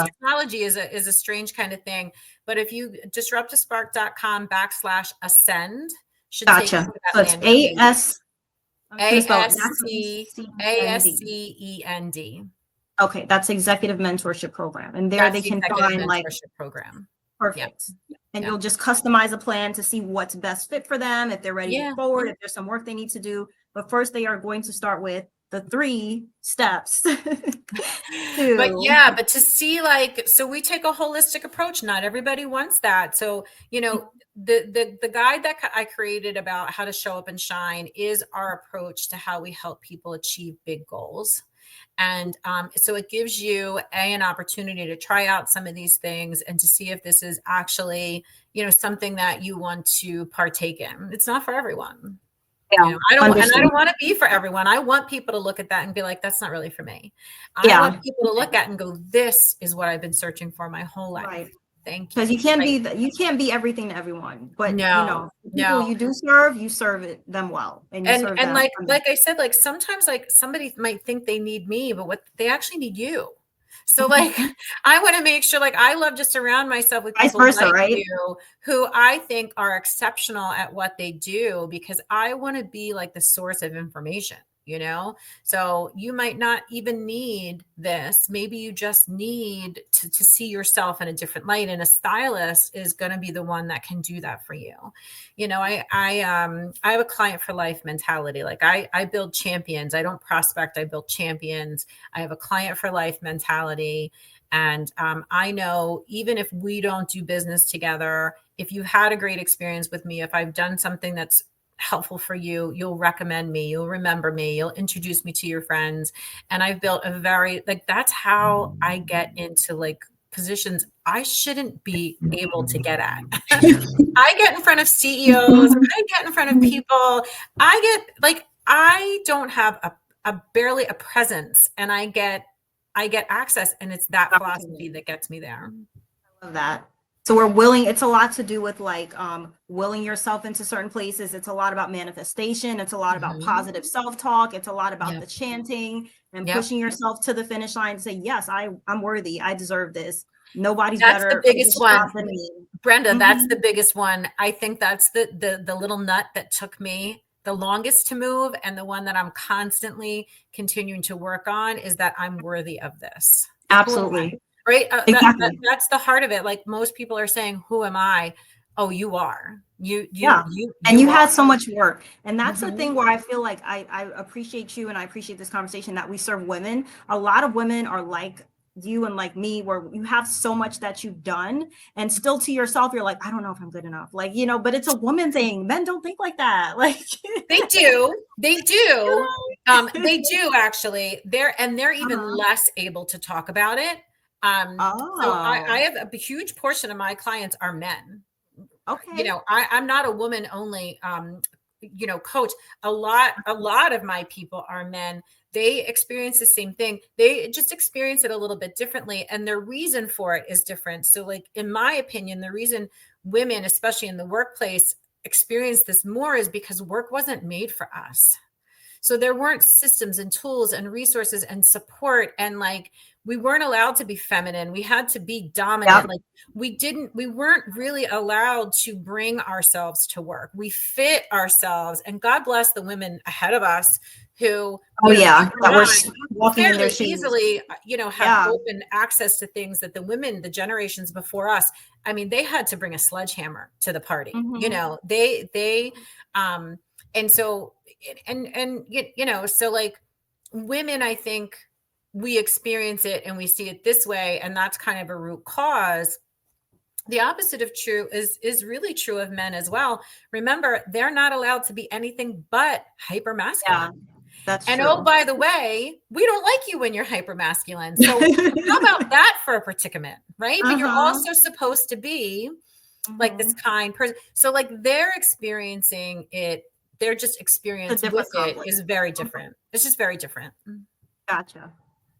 Technology is a strange kind of thing, but if you disruptivespark.com /ascend should take you to that so it's ASCEND. ASCEND. Okay, that's executive mentorship program. And there That's they the can executive find like mentorship program. Yeah. perfect. And Yeah. you'll just customize a plan to see what's best fit for them, if they're ready to Yeah. move forward, if there's some work they need to do. But first, they are going to start with the 3 steps But to. yeah, but to see like, so we take a holistic approach. Not everybody wants that. So, the guide that I created about how to show up and shine is our approach to how we help people achieve big goals. And so it gives you an opportunity to try out some of these things and to see if this is actually, something that you want to partake in. It's not for everyone. Yeah, I understood. don't want to be for everyone. I want people to look at that and be like, that's not really for me. I Yeah, want people to look at and go, this is what I've been searching for my whole life. right. Thank you. Because Right. you can't be everything to everyone. But No, the people no. you do serve, you serve them well, and you serve And them. like I said, like sometimes like somebody might think they need me, but what they actually need you. So like I want to make sure like I love to surround myself with Vice people versa, like right? you who I think are exceptional at what they do, because I want to be like the source of information. So you might not even need this. Maybe you just need to see yourself in a different light, and a stylist is going to be the one that can do that for you. I have a client for life mentality. Like I build champions. I don't prospect, I build champions. I have a client for life mentality. And I know even if we don't do business together, if you had a great experience with me, if I've done something that's helpful for you, you'll recommend me, you'll remember me, you'll introduce me to your friends. And I've built a very, like, that's how I get into like positions I shouldn't be able to get at. I get in front of CEOs, I get in front of people. I don't have a barely a presence, and I get access, and it's that philosophy that gets me there. Love that. So we're willing, it's a lot to do with like willing yourself into certain places. It's a lot about manifestation. It's a lot about Mhm. positive self-talk. It's a lot about Yep. the chanting and Yep. pushing yourself to the finish line to say, yes, I'm worthy. I deserve this. Nobody's That's the better at biggest this one. job than me. Brenda, that's the Mhm. biggest one. I think that's the little nut that took me the longest to move, and the one that I'm constantly continuing to work on, is that I'm worthy of this. Who am I? Absolutely. Right? Exactly. That's the heart of it. Like most people are saying, "Who am I?" Oh, you are. Yeah. And You you are. had so much work. And that's the Mhm. thing where I feel like I appreciate you and I appreciate this conversation that we serve women. A lot of women are like you and like me, where you have so much that you've done and still to yourself, you're like, I don't know if I'm good enough. Like, but it's a woman thing. Men don't think like that. Like, They do. They do. you They do actually. They're even Uh-huh. less able to talk about it. So I Oh, have a huge portion of my clients are men. okay. I'm not a woman only coach. A lot of my people are men. They experience the same thing. They just experience it a little bit differently, and their reason for it is different. So like in my opinion, the reason women, especially in the workplace, experience this more is because work wasn't made for us. So there weren't systems and tools and resources and support, and like we weren't allowed to be feminine. We had to be dominant. Yep. Like we weren't really allowed to bring ourselves to work. We fit ourselves, and God bless the women ahead of us who, Oh yeah. later That we're on, walking in their fairly shoes. easily, have Yeah. open access to things that the women, the generations before us, I mean, they had to bring a sledgehammer to the party. Hmm. Um, and so so like women, I think we experience it and we see it this way, and that's kind of a root cause. The opposite of true is really true of men as well. Remember, they're not allowed to be anything but hyper masculine. Yeah, that's And oh, true. by the way, we don't like you when you're hyper masculine. So how about that for a predicament, right? But you're Uh-huh. also supposed to be like this Hmm. kind person. So like they're experiencing it, their just It's a experience with different it conflict. is very different. It's just very different. Gotcha.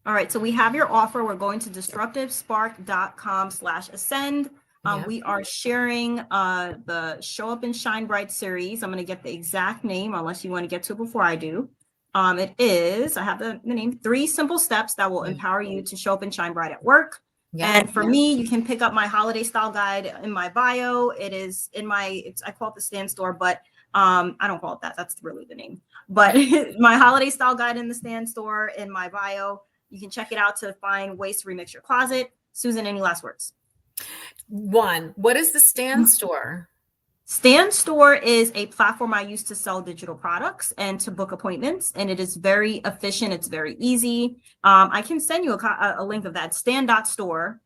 All right, so we have your offer. We're going to disruptivespark.com/ascend. Yeah. We are sharing the Show Up and Shine Bright series. I'm going to get the exact name unless you want to get to it before I do. It is, I have the name, 3 simple steps that will Yeah. empower you to show up and shine bright at work. Yeah. And for me, you can pick up my holiday style guide in my bio. It is in I call it the stand store, but I don't call it that. That's really the name. But my holiday style guide in the stand store in my bio. You can check it out to find ways to remix your closet. Susan, any last words? One, what is the Stand Store? Stand Store is a platform I use to sell digital products and to book appointments, and it is very efficient. It's very easy. I can send you a link of that, stand.store.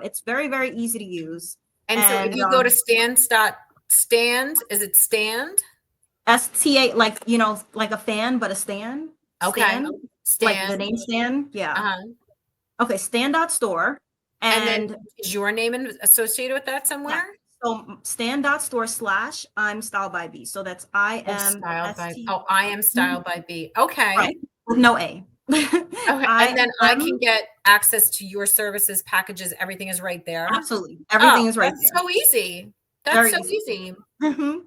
It's very, very easy to use. And so if you go to stand, is it stand? STA, like, like a fan, but a stand. Okay. Like the Stand. name stand. Yeah. Uh-huh. Okay, stand.store. And then And is your name associated with that yeah, somewhere? so stand.store / I'm Styled by B. So that's I am styled by B. Okay. Right. With no A. Okay. I And then I am can get access to your services, packages, everything is right there. absolutely everything Oh, is right that's there. so easy. That's Very so easy. easy.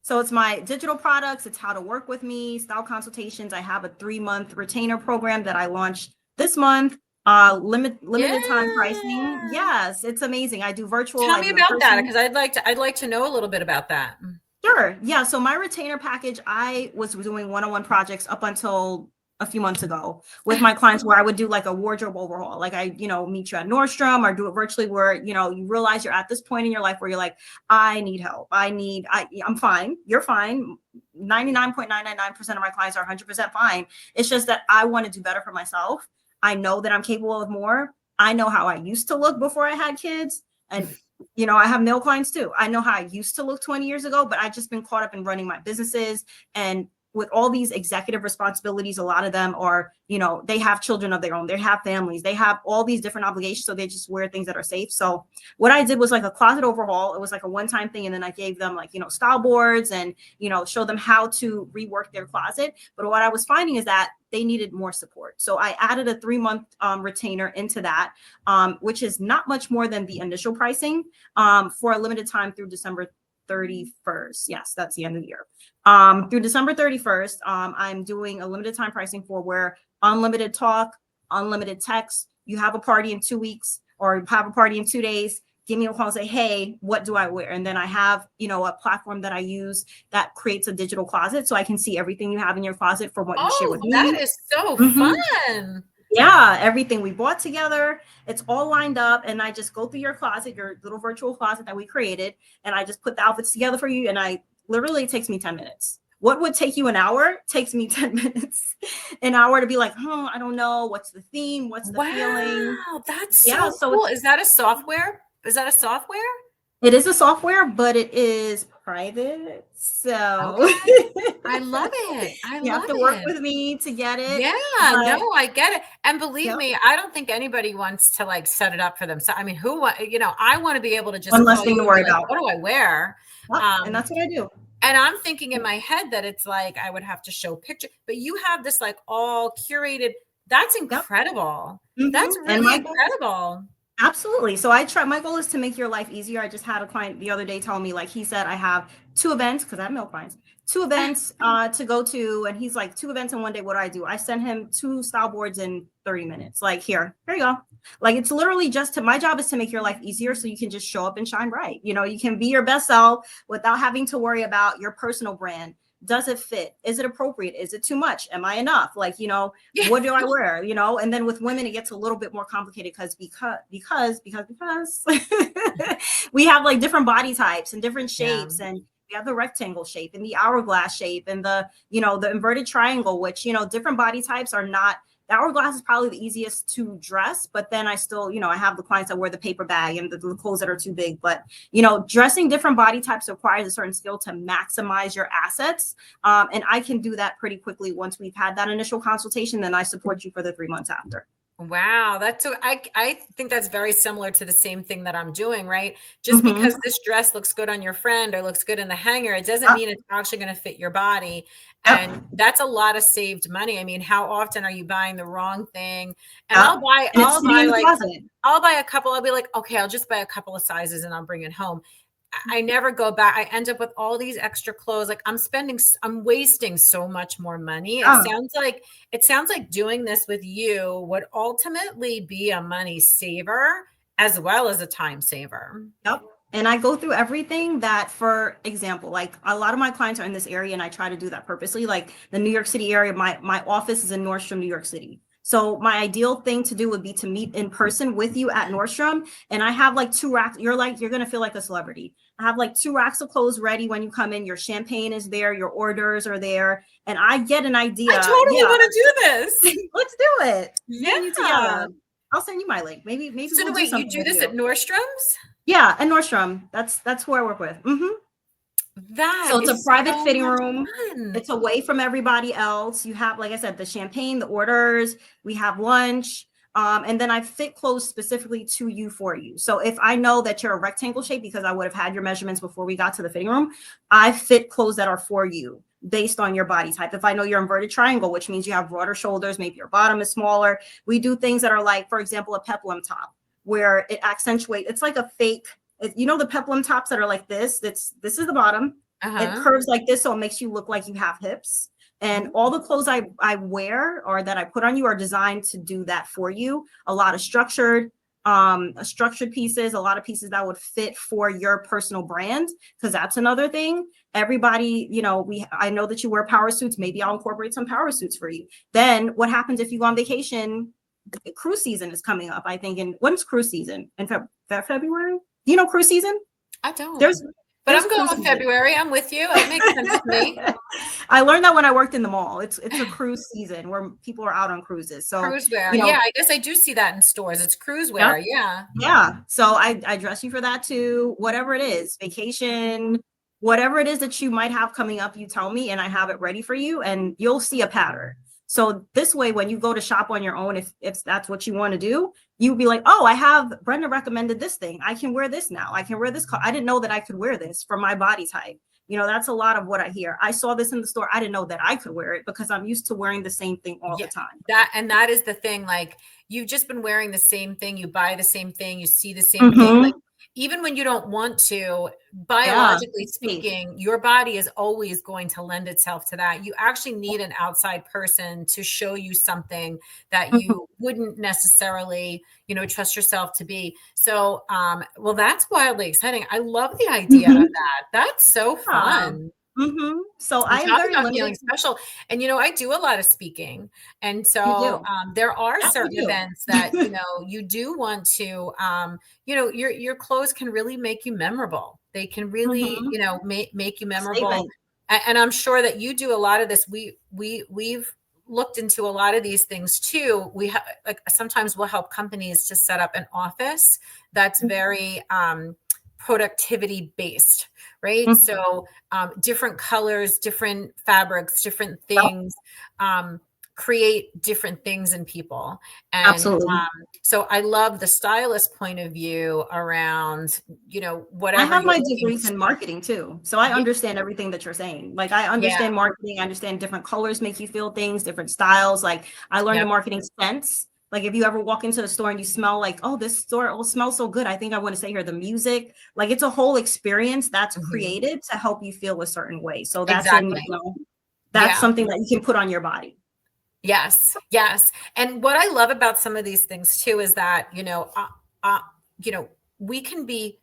So it's my digital products, it's how to work with me, style consultations. I have a 3-month retainer program that I launched this month. Limited time pricing. Yeah. Yes, it's amazing. I do virtual, Tell I me do in about that person. because I'd like to know a little bit about that. Sure. Yeah. So my retainer package, I was doing one-on-one projects up until a few months ago with my clients where I would do like a wardrobe overhaul. Like I, meet you at Nordstrom or do it virtually where, you realize you're at this point in your life where you're like, I need help. I'm fine. You're fine. 99.999% of my clients are 100% fine. It's just that I want to do better for myself. I know that I'm capable of more. I know how I used to look before I had kids. And I have male clients too. I know how I used to look 20 years ago, but I've just been caught up in running my businesses. And with all these executive responsibilities, a lot of them are, they have children of their own, they have families, they have all these different obligations. So they just wear things that are safe. So what I did was like a closet overhaul. It was like a one-time thing. And then I gave them like, style boards and, show them how to rework their closet. But what I was finding is that they needed more support. So I added a 3-month retainer into that, which is not much more than the initial pricing for a limited time through December 31st. Yes, that's the end of the year. Through December 31st, I'm doing a limited time pricing for where unlimited talk, unlimited text. You have a party in 2 weeks or have a party in 2 days. Give me a call and say, hey, what do I wear? And then I have, a platform that I use that creates a digital closet so I can see everything you have in your closet from what you share with me. That is so fun. Yeah, everything we bought together, it's all lined up. And I just go through your closet, your little virtual closet that we created, and I just put the outfits together for you. And it takes me 10 minutes. What would take you an hour takes me 10 minutes. An hour to be like, I don't know. What's the theme? What's the feeling? Wow, that's Yeah, so cool. Is that a software? Is that a software? It is a software, but it is private. So I love it. You have to work with me to get it. Yeah, But no, I get it. And believe yep, me, I don't think anybody wants to like set it up for them. So I mean, I want to be able to just one less call thing you to and be worry like, about. what do I wear? Yep, and that's what I do. And I'm thinking in my head that it's like I would have to show picture, but you have this like all curated. That's Yep. incredible. Mm-hmm. That's And really incredible. Absolutely. So my goal is to make your life easier. I just had a client the other day tell me, like, he said, I have 2 events because I have male clients, 2 events to go to. And he's like, 2 events in one day. What do I do? I send him 2 style boards in 30 minutes. Like, here you go. Like, it's literally my job is to make your life easier so you can just show up and shine bright. You can be your best self without having to worry about your personal brand. Does it fit? Is it appropriate? Is it too much? Am I enough? Like, what do I wear? And then with women, it gets a little bit more complicated because we have like different body types and different shapes. And we have the rectangle shape and the hourglass shape and the inverted triangle, which, different body types are not. The hourglass is probably the easiest to dress, but then I still, I have the clients that wear the paper bag and the clothes that are too big. But, dressing different body types requires a certain skill to maximize your assets. And I can do that pretty quickly once we've had that initial consultation. Then I support you for the 3 months after. Wow, that's so I think that's very similar to the same thing that I'm doing, right? Just because this dress looks good on your friend or looks good in the hanger, it doesn't mean it's actually going to fit your body. And that's a lot of saved money. I mean, how often are you buying the wrong thing? And I'll buy a couple. I'll be like, okay, I'll just buy a couple of sizes and I'll bring it home. I never go back. I end up with all these extra clothes. Like I'm wasting so much more money. It sounds like doing this with you would ultimately be a money saver as well as a time saver. Yep. And I go through everything that, for example, like a lot of my clients are in this area and I try to do that purposely. Like the New York City area, my office is in Nordstrom, New York City. So my ideal thing to do would be to meet in person with you at Nordstrom. And I have like 2 racks. You're going to feel like a celebrity. I have like 2 racks of clothes ready when you come in. Your champagne is there. Your orders are there. And I get an I idea. totally Yeah, want to do this. let's do it. Me and you Yeah. together. I'll send you my link. Maybe So we'll no, do wait, you something do with this you. at Nordstrom's? Yeah, and Nordstrom. That's who I work with. That So it's a is private so fitting much room. fun. It's away from everybody else. You have, like I said, the champagne, the orders, we have lunch. And then I fit clothes specifically to you for you. So if I know that you're a rectangle shape, because I would have had your measurements before we got to the fitting room, I fit clothes that are for you based on your body type. If I know you're inverted triangle, which means you have broader shoulders, maybe your bottom is smaller, we do things that are like, for example, a peplum top, where it accentuates. It's like a fake, you know, the peplum tops that are like this. This is the bottom. It Uh-huh. curves like this, so it makes you look like you have hips. And all the clothes I wear or that I put on you are designed to do that for you. A lot of structured pieces, a lot of pieces that would fit for your personal brand, because that's another thing. Everybody, you know, I know that you wear power suits. Maybe I'll incorporate some power suits for you. Then what happens if you go on vacation? Cruise season is coming up, I think. And when's cruise season? In February? Do you know cruise season? I don't. There's But there's I'm going cruise with season. February. I'm with you. It makes sense to me. I learned that when I worked in the mall. It's a cruise season where people are out on cruises. So, Cruise wear. you know, Yeah, I guess I do see that in stores. It's cruise yep, wear. Yeah. yeah. So I dress you for that too. Whatever it is, vacation, whatever it is that you might have coming up, you tell me and I have it ready for you and you'll see a pattern. So this way, when you go to shop on your own, if that's what you want to do, you'll be like, oh, I have Brenda recommended this thing. I can wear this now. I can wear this. I didn't know that I could wear this for my body type. You know, that's a lot of what I hear. I saw this in the store. I didn't know that I could wear it because I'm used to wearing the same thing all the Yeah. time. That is the thing. Like you've just been wearing the same thing. You buy the same thing. You see the same thing. Like Mm-hmm. even when you don't want to, Yeah. biologically speaking, your body is always going to lend itself to that. You actually need an outside person to show you something that Mhm. you wouldn't necessarily, trust yourself to be. So, well, that's wildly exciting. I love the idea of Mhm. that. That's so Yeah. fun. So I And am talk very about feeling limited. special. And, I do a lot of speaking. And You so do. there are As we certain do. events that, you do want to, your clothes can really make you memorable. They can really, Mhm. make you memorable. Statement. And I'm sure that you do a lot of this. We've looked into a lot of these things too. We have like sometimes we'll help companies to set up an office that's very productivity based, right? Mhm. So different colors, different fabrics, different Yep. things create different things in people. And Absolutely. so I love the stylist point of view around, I whatever have you're my looking degrees to. in marketing too. So I Yeah. understand everything that you're saying. Like I Yeah. understand marketing, I understand different colors make you feel things, different styles. Like I learned the Yep. marketing sense. Like if you ever walk into the store and you smell like, oh, this store will smell so good. I think I want to stay here. The music, like it's a whole experience that's Mhm. created to help you feel a certain way. So that's Exactly. that's Yeah. something that you can put on your body. Yes, yes. And what I love about some of these things too is that, uh, you know, we can be,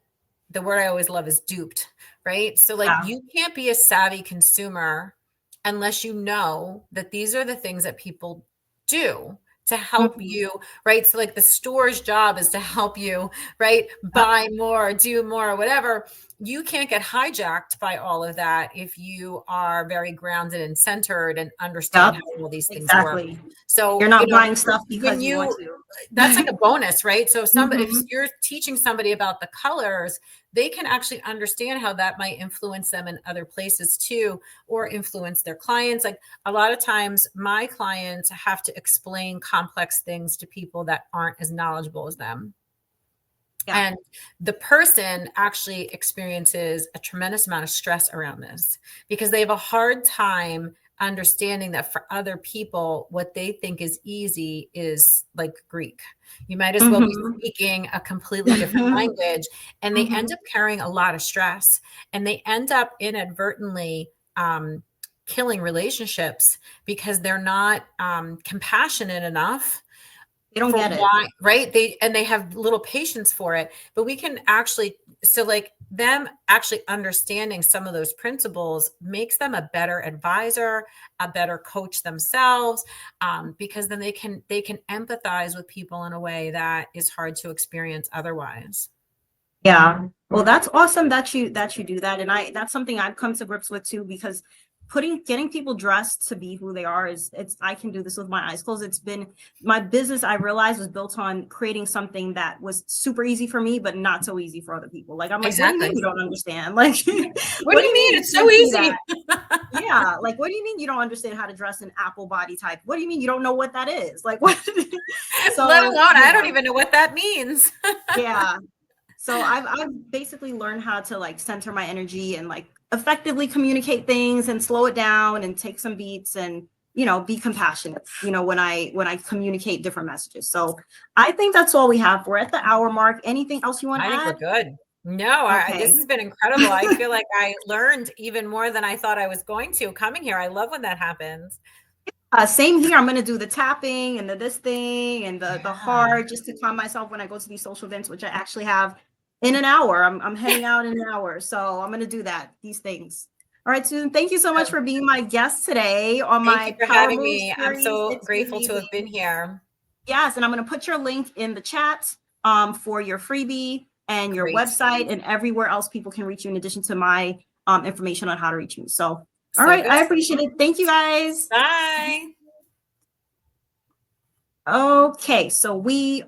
the word I always love is duped, right? So like Yeah. you can't be a savvy consumer unless you know that these are the things that people do to help Mhm. you, right? So like the store's job is to help you, right? Yep. Buy more, do more, whatever. You can't get hijacked by all of that if you are very grounded and centered and understand Yep. how all these things work. Exactly. You're So, not buying stuff when because you want you that's like to. a bonus, right? So if Mhm. you're teaching somebody about the colors, they can actually understand how that might influence them in other places too, or influence their clients. Like a lot of times my clients have to explain complex things to people that aren't as knowledgeable as them. Yeah. And the person actually experiences a tremendous amount of stress around this because they have a hard time understanding that for other people, what they think is easy is like Greek. You might as well be Mhm. speaking a completely different language. And they end Mhm. up carrying a lot of stress and they end up inadvertently killing relationships because they're not compassionate enough They don't for get it. why, right? They have little patience for it, but we can actually, so like them actually understanding some of those principles makes them a better advisor, a better coach themselves, because then they can empathize with people in a way that is hard to experience otherwise. Yeah. Well, that's awesome that you do that. And that's something I've come to grips with too, because getting people dressed to be who they are I can do this with my eyes closed. It's been my business, I realized, was built on creating something that was super easy for me, but not so easy for other people. Like, I'm like, what do you mean Exactly. you don't understand? Like, What do what do you you mean mean? you It's so can't do easy. that? Yeah. Like, what do you mean you don't understand how to dress an apple body type? What do you mean you don't know what that is? Like, what? Let So, alone, I don't even know what that means. yeah. So I've basically learned how to like center my energy and like effectively communicate things and slow it down and take some beats and, be compassionate, when I communicate different messages. So I think that's all we have. We're at the hour mark. Anything else you want I to think we're add? good. No, Okay. this has been incredible. I feel like I learned even more than I thought I was going to coming here. I love when that happens. Same here. I'm gonna do the tapping and the this thing and the Yeah. heart just to calm myself when I go to these social events, which I actually have in an hour. I'm heading out in an hour, so I'm gonna do these things. All right, Susan. Thank you so much for being my guest today on Thank you my for Power having Move me. I'm series. so It's been grateful to have amazing. been here. Yes, and I'm gonna put your link in the chat for your freebie and your Great. website and everywhere else people can reach you in addition to my information on how to reach you. So, all So right, good. I appreciate it. Thank you guys. Bye. Okay, so we